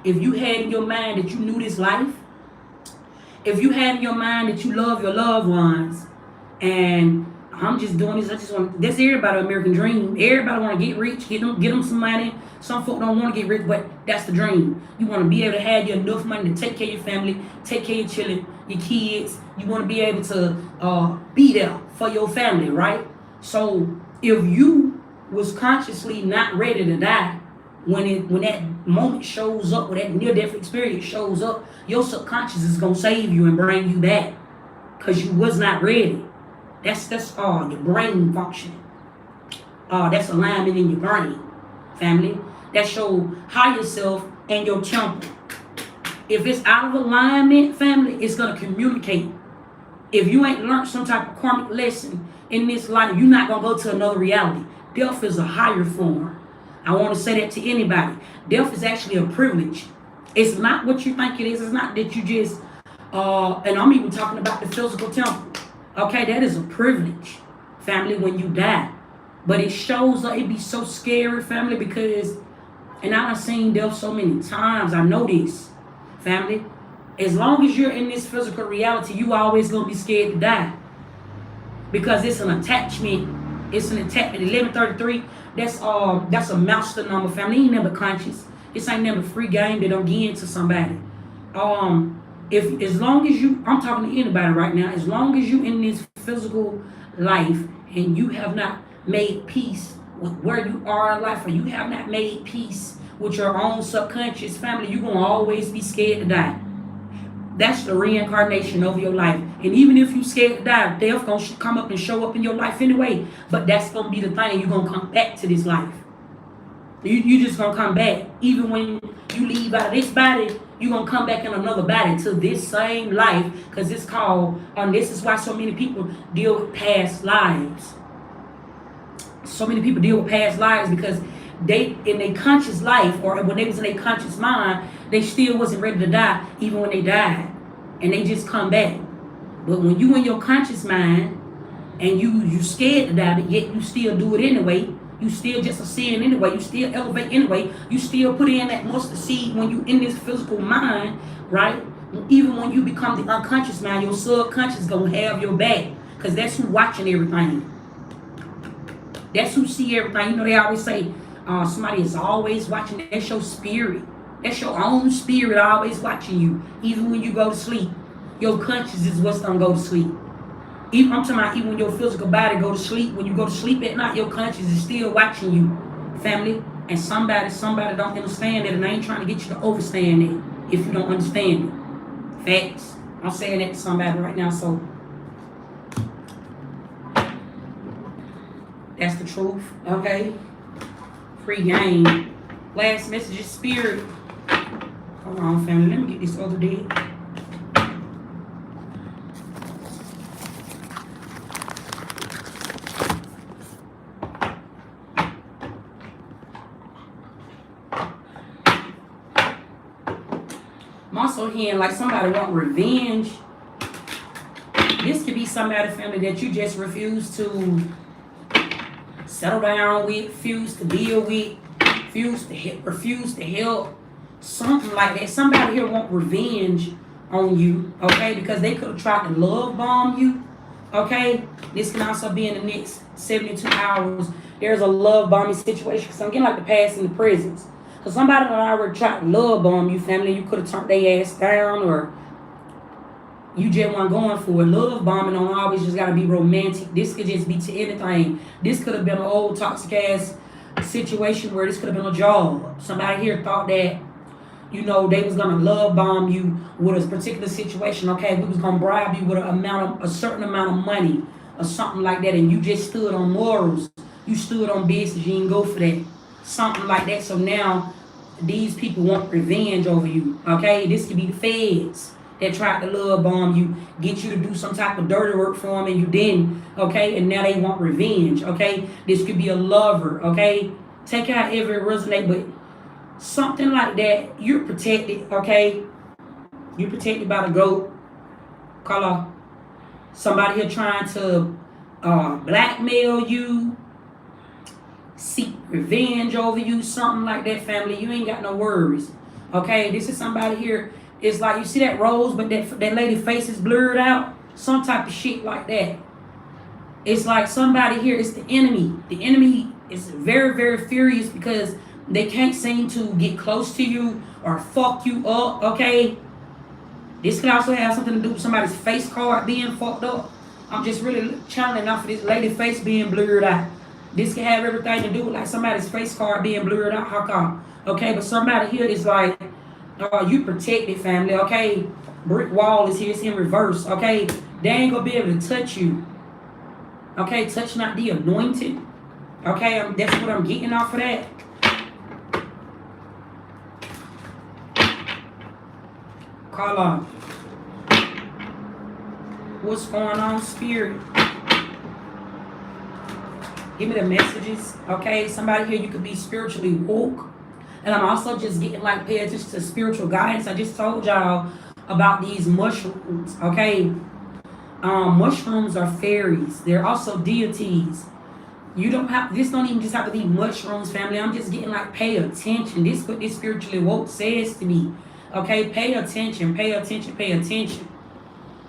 if you had in your mind that you knew this life, if you had in your mind that you love your loved ones, and I'm just doing this, I just want, that's everybody American dream. Everybody want to get rich, get them some money. Some folk don't want to get rich, but that's the dream. You want to be able to have your enough money to take care of your family, take care of your children, your kids. You want to be able to be there for your family, right? So if you was consciously not ready to die, when that moment shows up, when that near-death experience shows up, your subconscious is gonna save you and bring you back, cause you was not ready. That's your brain functioning. That's alignment in your brain, family. That's your higher self and your temple. If it's out of alignment, family, it's gonna communicate. If you ain't learned some type of karmic lesson in this life, you're not gonna go to another reality. Death is a higher form. I want to say that to anybody. Death is actually a privilege. It's not what you think it is. It's not that you just, and I'm even talking about the physical temple. Okay, that is a privilege, family, when you die. But it shows up, it be so scary, family, because, and I've seen death so many times. I know this, family. As long as you're in this physical reality, you always going to be scared to die. Because it's an attachment. It's an attachment. 1133, that's a master number, family. It ain't never conscious. This ain't never free game that don't get into somebody. If as long as you, I'm talking to anybody right now, as long as you in this physical life and you have not made peace with where you are in life, or you have not made peace with your own subconscious, family, you're gonna always be scared to die. That's the reincarnation of your life. And even if you scared to die, death gonna come up and show up in your life anyway. But that's gonna be the thing. You're gonna come back to this life. You just gonna come back. Even when you leave out of this body, you're gonna come back in another body to this same life. Because it's called, this is why so many people deal with past lives. So many people deal with past lives because they, in their conscious life, or when they was in their conscious mind, they still wasn't ready to die, even when they died. And they just come back. But when you in your conscious mind, and you scared to die, but yet you still do it anyway, you still just a sin anyway, you still elevate anyway, you still put in that mustard seed when you in this physical mind, right? Even when you become the unconscious mind, your subconscious gonna have your back. Because that's who watching everything. That's who see everything. You know, they always say, somebody is always watching. That's your spirit. That's your own spirit always watching you. Even when you go to sleep, your conscious is what's gonna go to sleep. Even, I'm talking about even when your physical body go to sleep, when you go to sleep at night, your conscious is still watching you, family. And somebody don't understand that, and I ain't trying to get you to understand it if you don't understand it. Facts. I'm saying that to somebody right now, so that's the truth, okay? Free game. Last message is spirit. Hold on, family. Let me get this other deck. I'm also hearing like somebody want revenge. This could be somebody, family, that you just refuse to settle down with, refuse to deal with, refuse to help. Something like that. Somebody here want revenge on you, okay? Because they could have tried to love bomb you, okay? This can also be in the next 72 hours. There's a love bombing situation. Because I'm getting like the past and the presents. Because somebody that already tried to love bomb you, family, you could have turned their ass down, or you just weren't going for it. Love bombing don't always just gotta be romantic. This could just be to anything. This could have been an old toxic ass situation where this could have been a job. Somebody here thought that, you know, they was gonna love bomb you with a particular situation. Okay, we was gonna bribe you with a certain amount of money or something like that, and you just stood on morals. You stood on business. You didn't go for that. Something like that. So now these people want revenge over you. Okay, this could be the feds that tried to love bomb you, get you to do some type of dirty work for them, and you didn't. Okay, and now they want revenge. Okay, this could be a lover. Okay, take out every resonate, but something like that. You're protected. Okay, you're protected by the goat color. Somebody here trying to blackmail you, seek revenge over you, something like that, family. You ain't got no worries. Okay, this is somebody here. It's like you see that rose, but that lady's face is blurred out. Some type of shit like that. It's like somebody here, it's the enemy. The enemy is very, very furious because they can't seem to get close to you or fuck you up, okay? This could also have something to do with somebody's face card being fucked up. I'm just really channeling off of this lady's face being blurred out. This can have everything to do with like somebody's face card being blurred out. How come? Okay, but somebody here is like, you protected, family, okay? Brick wall is here, it's in reverse, okay? They ain't gonna be able to touch you. Okay, touch not the anointed. Okay, that's what I'm getting off of that. Carla, what's going on, spirit? Give me the messages, okay? Somebody here, you could be spiritually woke. And I'm also just getting like pay attention to spiritual guidance. I just told y'all about these mushrooms, okay? Mushrooms are fairies. They're also deities. You don't have, this don't even just have to be mushrooms, family. I'm just getting like pay attention. This is what this spiritually woke says to me. Okay, pay attention, pay attention, pay attention.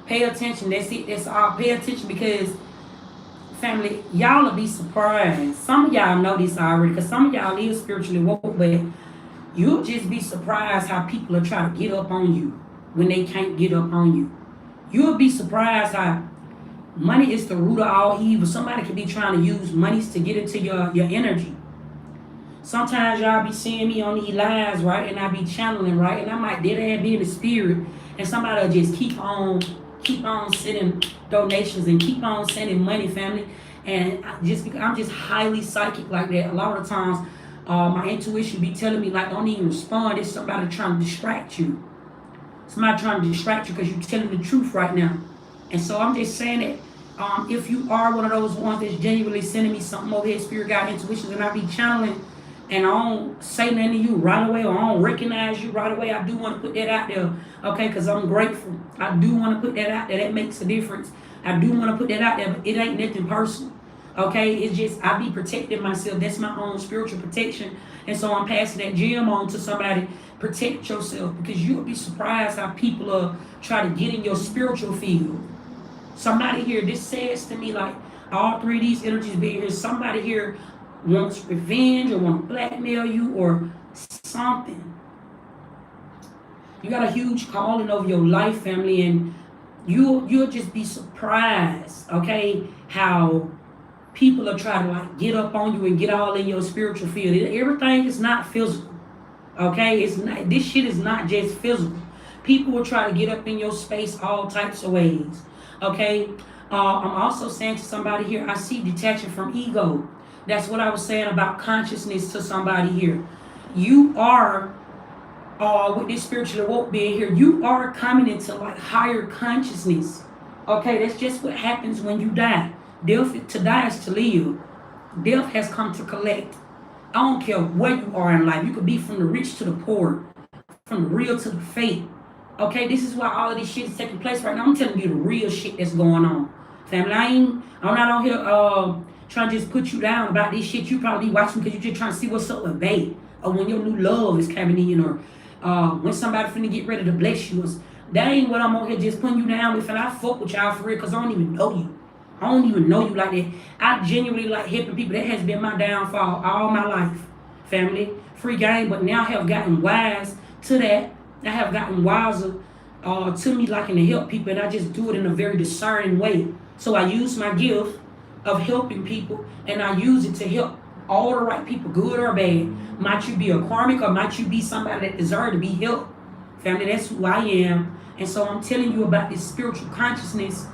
Pay attention, that's it, that's all. Pay attention because, family, y'all will be surprised. Some of y'all know this already because some of y'all is spiritually woke, but you'll just be surprised how people are trying to get up on you when they can't get up on you. You'll be surprised how money is the root of all evil. Somebody could be trying to use monies to get into your energy. Sometimes y'all be seeing me on these lives, right? And I be channeling, right? And I might dead ass be in the spirit. And somebody will just keep on sending donations and keep on sending money, family. And I'm just highly psychic like that. A lot of times, my intuition be telling me, like, don't even respond. It's somebody trying to distract you. Somebody trying to distract you because you're telling the truth right now. And so I'm just saying that if you are one of those ones that's genuinely sending me something over here, spirit guide intuitions, and I be channeling, and I don't say nothing to you right away, or I don't recognize you right away, I do want to put that out there, okay, because I'm grateful. I do want to put that out there. That makes a difference. I do want to put that out there, but it ain't nothing personal, okay? It's just I be protecting myself. That's my own spiritual protection, and so I'm passing that gem on to somebody. Protect yourself, because you'll be surprised how people are trying to get in your spiritual field. Somebody here, this says to me, like, all three of these energies being here, somebody here wants revenge or want to blackmail you or something. You got a huge calling over your life, family, and you'll just be surprised, okay, how people are trying to like get up on you and get all in your spiritual field. Everything is not physical, okay? It's not. This shit is not just physical. People will try to get up in your space all types of ways, okay? I'm also saying to somebody here, I see detaching from ego. That's what I was saying about consciousness to somebody here. You are with this spiritual awoke being here, you are coming into like higher consciousness. Okay, that's just what happens when you die. Death, to die is to live. Death has come to collect. I don't care where you are in life. You could be from the rich to the poor, from the real to the fake. Okay, this is why all of this shit is taking place right now. I'm telling you the real shit that's going on. Family, I'm not on here trying to just put you down about this shit. You probably watching because you're just trying to see what's up with babe. Or when your new love is coming in, or when somebody finna get ready to bless you. That ain't what I'm on here just putting you down with. And I fuck with y'all for real because I don't even know you. I don't even know you like that. I genuinely like helping people. That has been my downfall all my life. Family, free game, but now I have gotten wise to that. I have gotten wiser to me liking to help people, and I just do it in a very discerning way. So I use my gift of helping people, and I use it to help all the right people, good or bad. Might you be a karmic, or might you be somebody that deserves to be helped? Family, that's who I am. And so I'm telling you about this spiritual consciousness,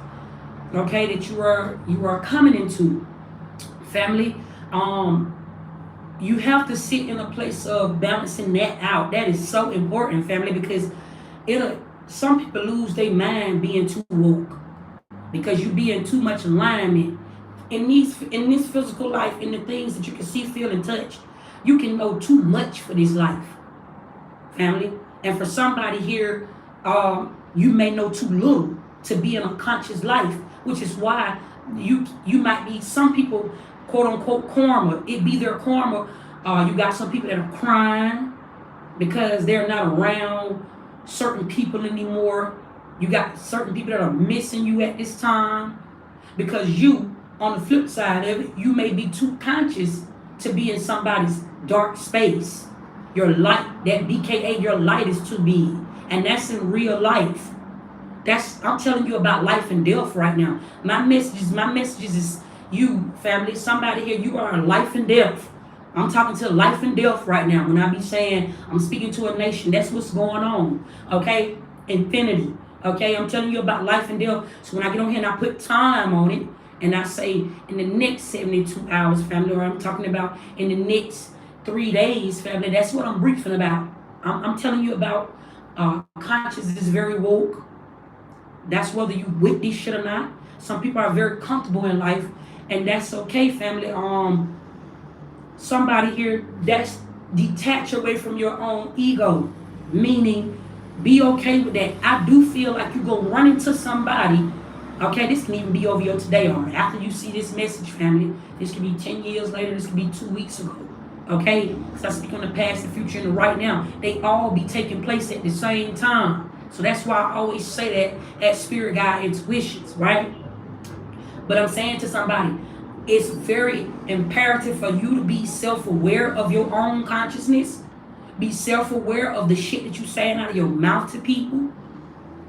okay, that you are coming into. Family, you have to sit in a place of balancing that out. That is so important, family, because some people lose their mind being too woke, because you be in too much alignment in this physical life, in the things that you can see, feel, and touch. You can know too much for this life, family. And for somebody here, you may know too little to be in a conscious life, which is why you might be, some people, quote unquote, karma. It be their karma. You got some people that are crying because they're not around certain people anymore. You got certain people that are missing you at this time because you, on the flip side of it, you may be too conscious to be in somebody's dark space. Your light, that BKA, your light is too big. And that's in real life. I'm telling you about life and death right now. My messages is you, family. Somebody here, you are life and death. I'm talking to life and death right now. When I be saying I'm speaking to a nation, that's what's going on. Okay? Infinity. Okay? I'm telling you about life and death. So when I get on here and I put time on it, and I say in the next 72 hours, family, or I'm talking about in the next 3 days, family, that's what I'm briefing about. I'm telling you about consciousness is very woke. That's whether you with this shit or not. Some people are very comfortable in life, and that's okay, family. Somebody here that's detached away from your own ego, meaning be okay with that. I do feel like you're gonna run into somebody. Okay, this can even be over your today or after you see this message, family. This could be 10 years later. This could be 2 weeks ago. Okay, because I speak on the past, the future, and the right now. They all be taking place at the same time. So that's why I always say that at spirit guide intuitions, right? But I'm saying to somebody, it's very imperative for you to be self-aware of your own consciousness. Be self-aware of the shit that you saying out of your mouth to people.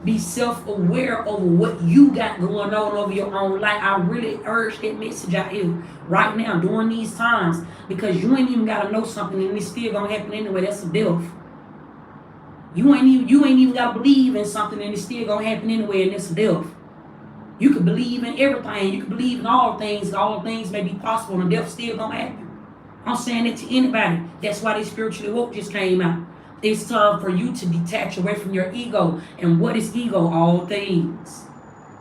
Be self-aware of what you got going on over your own life. I really urge that message out here right now during these times, because you ain't even got to know something and it's still going to happen anyway. That's a death. You ain't even got to believe in something and it's still going to happen anyway, and that's a death. You can believe in everything. You can believe in all things. And all things may be possible, and death still going to happen. I'm saying that to anybody. That's why this spiritually woke just came out. It's time for you to detach away from your ego. And what is ego? All things.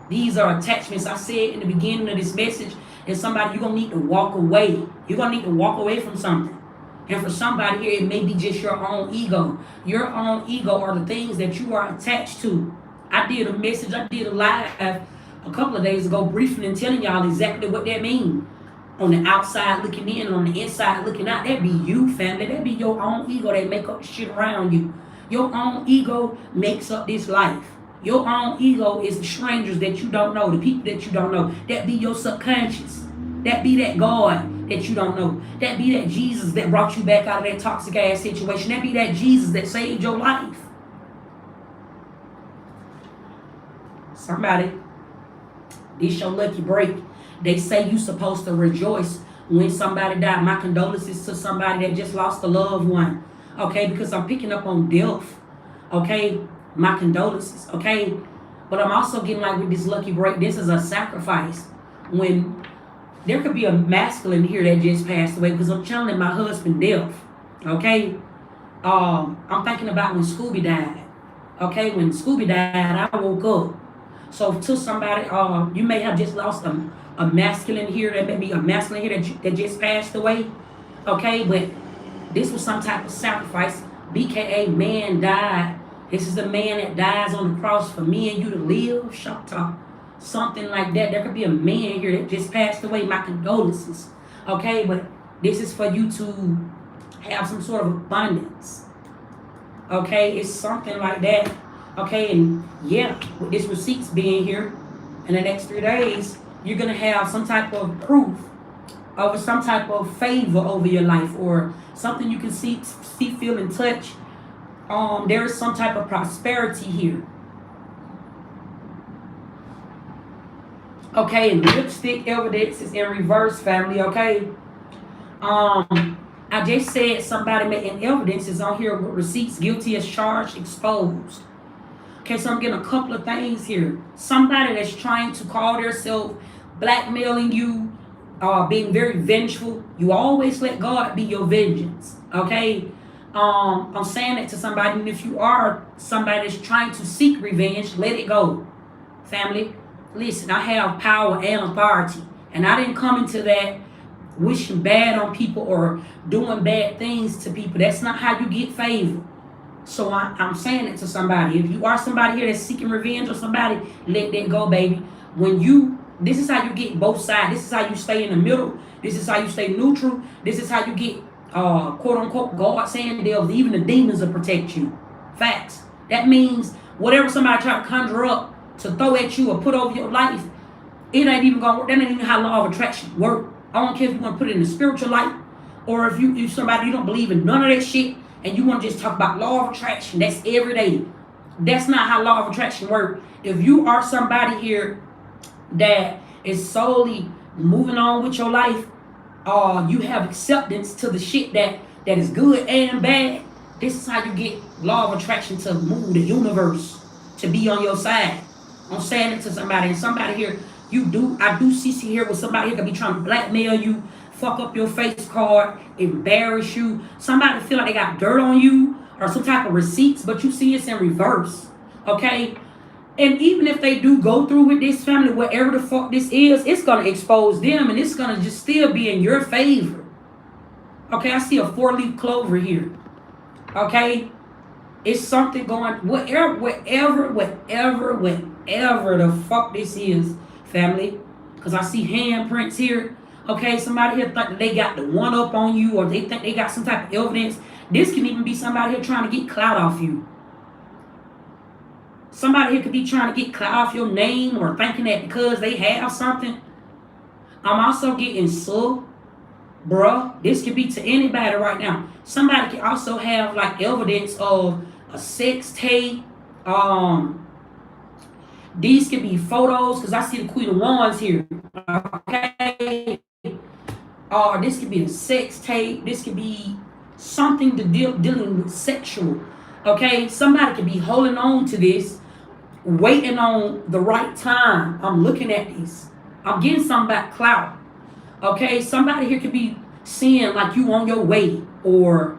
These are attachments. I said in the beginning of this message, and somebody, you're going to need to walk away. You're going to need to walk away from something. And for somebody here, it may be just your own ego. Your own ego are the things that you are attached to. I did a live a couple of days ago, briefly, and telling y'all exactly what that means. On the outside looking in, and on the inside looking out. That be you, family. That be your own ego that make up the shit around you. Your own ego makes up this life. Your own ego is the strangers that you don't know, the people that you don't know. That be your subconscious. That be that God that you don't know. That be that Jesus that brought you back out of that toxic ass situation. That be that Jesus that saved your life. Somebody, this your lucky break. They say you supposed to rejoice when somebody died. My condolences to somebody that just lost a loved one. Okay, because I'm picking up on death. Okay, my condolences. Okay, but I'm also getting like with this lucky break, this is a sacrifice. When there could be a masculine here that just passed away, because I'm channeling my husband death. Okay, I'm thinking about when Scooby died. Okay, when Scooby died, I woke up. So to somebody, you may have just lost a masculine here, that may be a masculine here that just passed away. Okay, but this was some type of sacrifice. BKA man died. This is the man that dies on the cross for me and you to live. Shanta. Something like that. There could be a man here that just passed away. My condolences. Okay, but this is for you to have some sort of abundance. Okay, it's something like that. Okay, and yeah, with this receipts being here in the next 3 days, you're gonna have some type of proof over some type of favor over your life, or something you can see, feel, and touch. There is some type of prosperity here. Okay, and lipstick evidence is in reverse, family. Okay. I just said somebody making evidence is on here with receipts, guilty as charged, exposed. Okay, so I'm getting a couple of things here. Somebody that's trying to call themselves blackmailing you, being very vengeful. You always let God be your vengeance. Okay, I'm saying it to somebody, and if you are somebody that's trying to seek revenge, let it go, family. Listen, I have power and authority, and I didn't come into that wishing bad on people or doing bad things to people. That's not how you get favor. So I'm saying it to somebody. If you are somebody here that's seeking revenge on somebody, let that go, baby. This is how you get both sides. This is how you stay in the middle. This is how you stay neutral. This is how you get, quote unquote, God saying they'll, even the demons will protect you. Facts. That means whatever somebody try to conjure up to throw at you or put over your life, it ain't even gonna work. That ain't even how law of attraction work. I don't care if you want to put it in the spiritual light, or if somebody you don't believe in none of that shit, and you want to just talk about law of attraction. That's every day. That's not how law of attraction works. If you are somebody here that is solely moving on with your life, you have acceptance to the shit that is good and bad. This is how you get law of attraction to move the universe to be on your side. I'm saying it to somebody, and somebody here, I do see here where somebody here could be trying to blackmail you, fuck up your face card, embarrass you. Somebody feel like they got dirt on you or some type of receipts, but you see it's in reverse. Okay? And even if they do go through with this, family, whatever the fuck this is, it's going to expose them, and it's going to just still be in your favor. Okay? I see a 4-leaf clover here. Okay? It's something going, whatever the fuck this is, family. Because I see handprints here. Okay, somebody here think that they got the one up on you, or they think they got some type of evidence. This can even be somebody here trying to get clout off you. Somebody here could be trying to get clout off your name, or thinking that because they have something. I'm also getting bruh. This could be to anybody right now. Somebody can also have like evidence of a sex tape. These could be photos, because I see the Queen of Wands here. Okay. This could be a sex tape. This could be something to dealing with sexual. Okay. Somebody could be holding on to this, waiting on the right time. I'm looking at this. I'm getting something about clout. Okay. Somebody here could be seeing like you on your way, or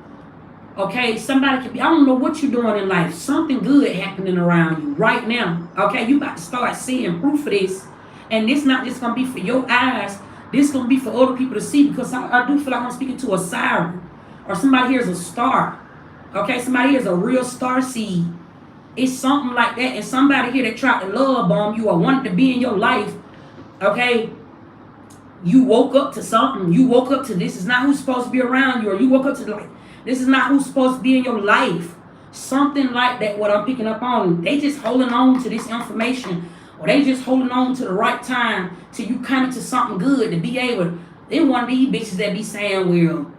okay, somebody could be, I don't know what you're doing in life. Something good happening around you right now. Okay, you about to start seeing proof of this. And this not just going to be for your eyes. This going to be for other people to see, because I do feel like I'm speaking to a siren. Or somebody here is a star. Okay, somebody here is a real star seed. It's something like that. And somebody here that tried to love bomb you or wanted to be in your life. Okay, you woke up to something. You woke up to this is not who's supposed to be around you. Or you woke up to like, this is not who's supposed to be in your life. Something like that, what I'm picking up on. They just holding on to this information, or they just holding on to the right time till you come into something good to be able. They one of these bitches that be saying, well,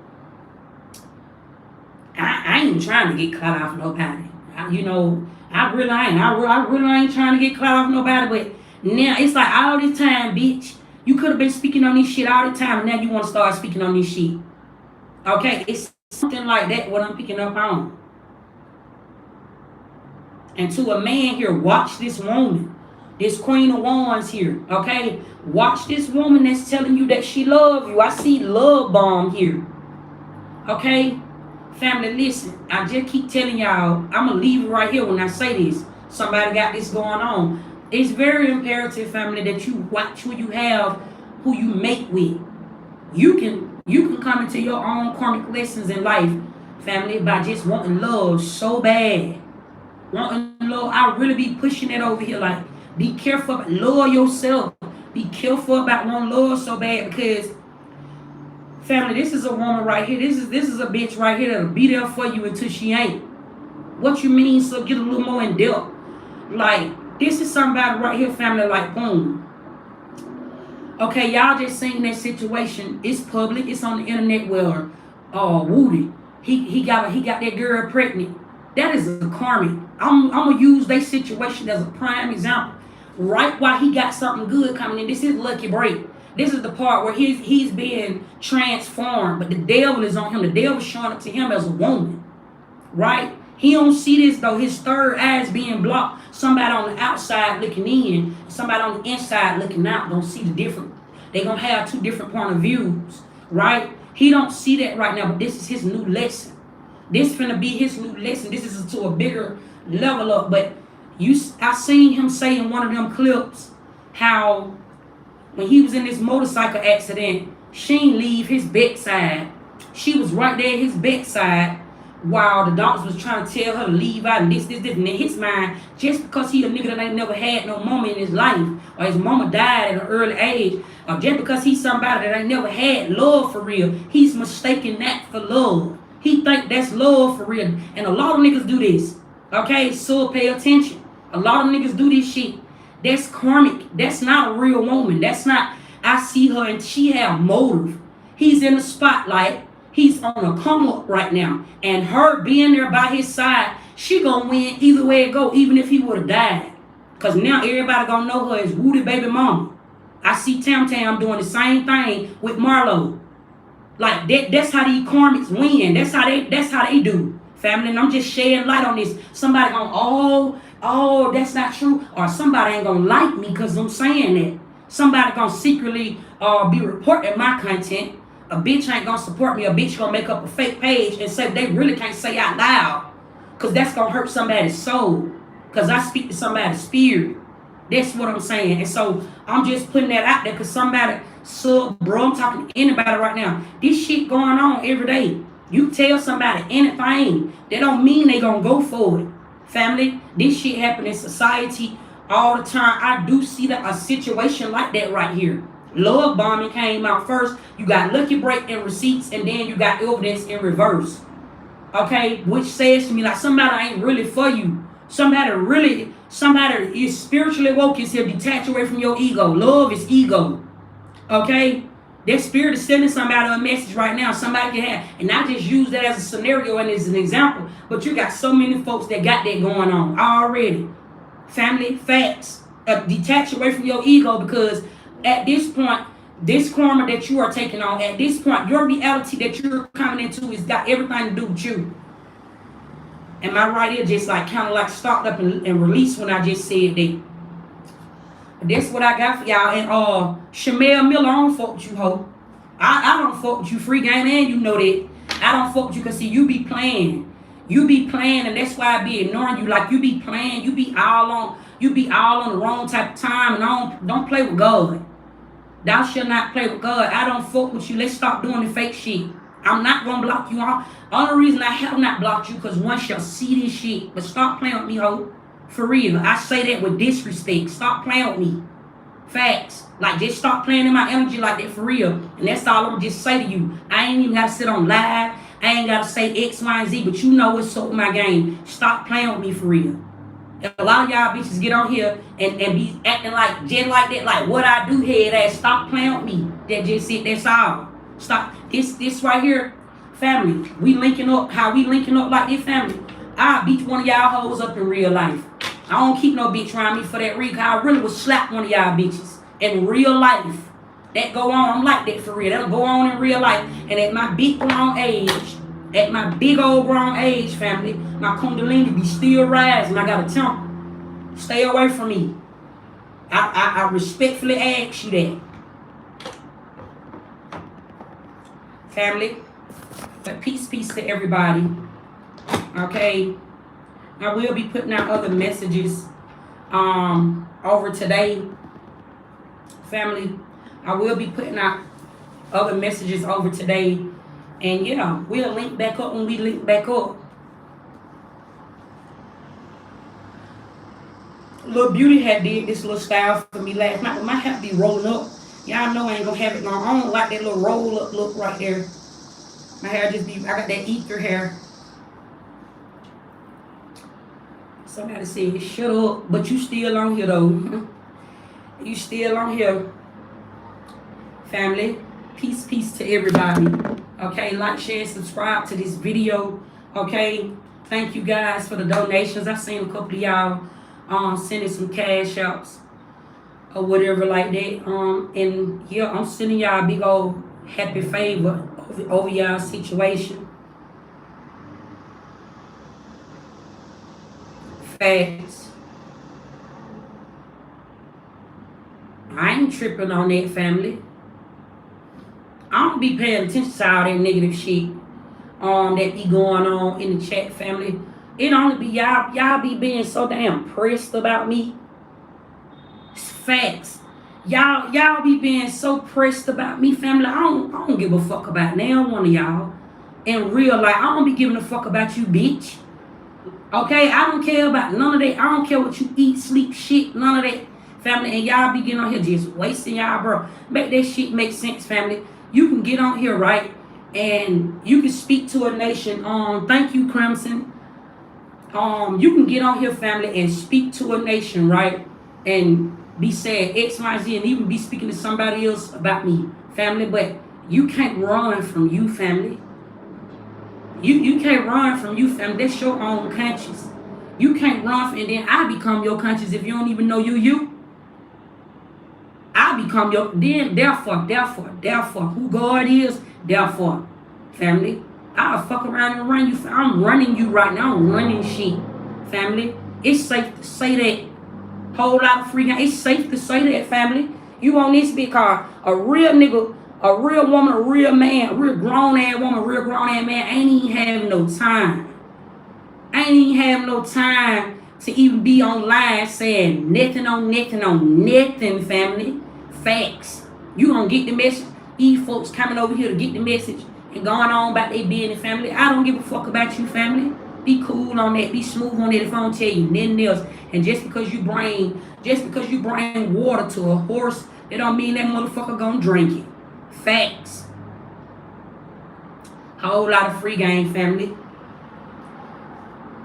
I ain't trying to get clout off nobody. I really ain't. I really ain't trying to get clout off nobody. But now it's like all this time, bitch. You could have been speaking on this shit all the time, and now you want to start speaking on this shit. Okay, it's something like that, what I'm picking up on. And to a man here, watch this woman. This Queen of Wands here, okay? Watch this woman that's telling you that she loves you. I see love bomb here. Okay? Family, listen. I just keep telling y'all, I'm going to leave it right here when I say this. Somebody got this going on. It's very imperative, family, that you watch who you mate with. You can come into your own karmic lessons in life, family, by just wanting love so bad. Wanting love, I really be pushing it over here. Like, be careful, love yourself. Be careful about wanting love so bad because, family, this is a woman right here. This is a bitch right here that'll be there for you until she ain't. What you mean? So get a little more in depth. Like, this is somebody right here, family. Like, boom. Okay, y'all just seen that situation. It's public. It's on the internet. Where, Woody, he got that girl pregnant. That is a karmic. I'm gonna use that situation as a prime example. Right while he got something good coming in, this is lucky break. This is the part where he's being transformed, but the devil is on him. The devil showing up to him as a woman, right? He don't see this though. His third eye is being blocked. Somebody on the outside looking in, somebody on the inside looking out. Don't see the different. They gonna have two different point of views, right? He don't see that right now, but this is his new lesson. This finna be his new lesson. This is to a bigger level up. But I seen him say in one of them clips how when he was in this motorcycle accident, she ain't leave his bedside. She was right there at his bedside while the doctors was trying to tell her to leave out and this. And in his mind, just because he a nigga that ain't never had no mama in his life, or his mama died at an early age, or just because he's somebody that ain't never had love for real, he's mistaking that for love. He think that's love for real. And a lot of niggas do this. Okay, so pay attention. A lot of niggas do this shit. That's karmic. That's not a real woman. That's not, I see her and she have motive. He's in the spotlight. He's on a come up right now. And her being there by his side, she gonna win either way it go, even if he would have died. Because now everybody gonna know her as Woody baby mama. I see Tam Tam doing the same thing with Marlo. Like that's how these karmics win. That's how they do. Family, and I'm just shedding light on this. Somebody gonna, oh, that's not true. Or somebody ain't gonna like me because I'm saying that. Somebody gonna secretly be reporting my content. A bitch ain't gonna support me. A bitch gonna make up a fake page and say they really can't say out loud. Cause that's gonna hurt somebody's soul. Cause I speak to somebody's spirit. That's what I'm saying. And so I'm just putting that out there because somebody, so bro, I'm talking to anybody right now. This shit going on every day. You tell somebody anything, that don't mean they gonna go for it. Family, this shit happen in society all the time. I do see that a situation like that right here. Love bombing came out first. You got lucky break and receipts, and then you got evidence in reverse. Okay, which says to me like somebody ain't really for you. Somebody is spiritually woke, is here, detach away from your ego. Love is ego. Okay? That spirit is sending somebody a message right now. Somebody can have, and I just use that as a scenario and as an example. But you got so many folks that got that going on already. Family, facts. Detach away from your ego because at this point, this karma that you are taking on, at this point, your reality that you're coming into has got everything to do with you. And my right ear just like kind of like stopped up and released when I just said that. That's what I got for y'all. And Shamel Miller, I don't fuck with you, ho. I don't fuck with you, free game, and you know that. I don't fuck with you because see, you be playing. You be playing, and that's why I be ignoring you. Like you be playing, you be all on the wrong type of time, and don't play with God. Thou shalt not play with God. I don't fuck with you. Let's stop doing the fake shit. I'm not gonna block you all. Only reason I have not blocked you because one shall see this shit. But stop playing with me, ho. For real. I say that with disrespect. Stop playing with me. Facts. Like just stop playing in my energy like that for real. And that's all I'm gonna just say to you. I ain't even gotta sit on live. I ain't gotta say X, Y, and Z, but you know what's up with my game. Stop playing with me for real. And a lot of y'all bitches get on here and be acting like just like that, like what I do head ass. Stop playing with me. That just it, that's all. Stop. This right here, family. We linking up, how we linking up like this, family. I'll beat one of y'all hoes up in real life. I don't keep no bitch around me for that reason. I really would slap one of y'all bitches in real life. That go on. I'm like that for real. That'll go on in real life. And at my big grown age, at my big old grown age, family, my kundalini be still rising. I got a temper. Stay away from me. I respectfully ask you that. Family, But peace to everybody. Okay. I will be putting out other messages over today, family. I will be putting out other messages over today. And yeah, we'll link back up when we link back up. Little Beauty had did this little style for me last night. It might have to be rolling up. Y'all know I ain't gonna have it long. I don't like that little roll up look right there. My hair just be, I got that ether hair. Somebody said, shut up, but you still on here though. You still on here. Family, peace to everybody. Okay, like, share, subscribe to this video. Okay, thank you guys for the donations. I seen a couple of y'all sending some cash outs or whatever like that. And yeah, I'm sending y'all a big old happy favor over y'all situation. Facts. I ain't tripping on that, family. I don't be paying attention to all that negative shit that be going on in the chat, family. It only be y'all be being so damn pressed about me. It's facts. Y'all be being so pressed about me, family. I don't give a fuck about now one of y'all. In real life, I don't be giving a fuck about you, bitch. Okay, I don't care about none of that. I don't care what you eat, sleep, shit, none of that, family. And y'all be getting on here just wasting y'all, bro. Make that shit make sense, family. You can get on here, right? And you can speak to a nation. Thank you, Crimson. You can get on here, family, and speak to a nation, right? And be saying X, Y, Z, and even be speaking to somebody else about me, family. But you can't run from you, family. You can't run from you, family. That's your own conscience. You can't run from, and then I become your conscience if you don't even know you. I become your, then therefore, who God is, therefore, family, I'll fuck around and run you. I'm running you right now. I'm running shit, family. It's safe to say that. Whole lot of free game. It's safe to say that, family. You on this because a real nigga, a real woman, a real man, a real grown ass woman, a real grown ass man ain't even having no time. Ain't even having no time to even be online saying nothing on nothing, family. Facts. You gonna get the message. These folks coming over here to get the message and going on about they being family. I don't give a fuck about you, family. Be cool on that. Be smooth on that if I don't tell you nothing else. And just because you bring water to a horse, it don't mean that motherfucker gonna drink it. Facts. Whole lot of free game, family.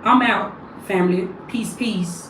I'm out, family. Peace.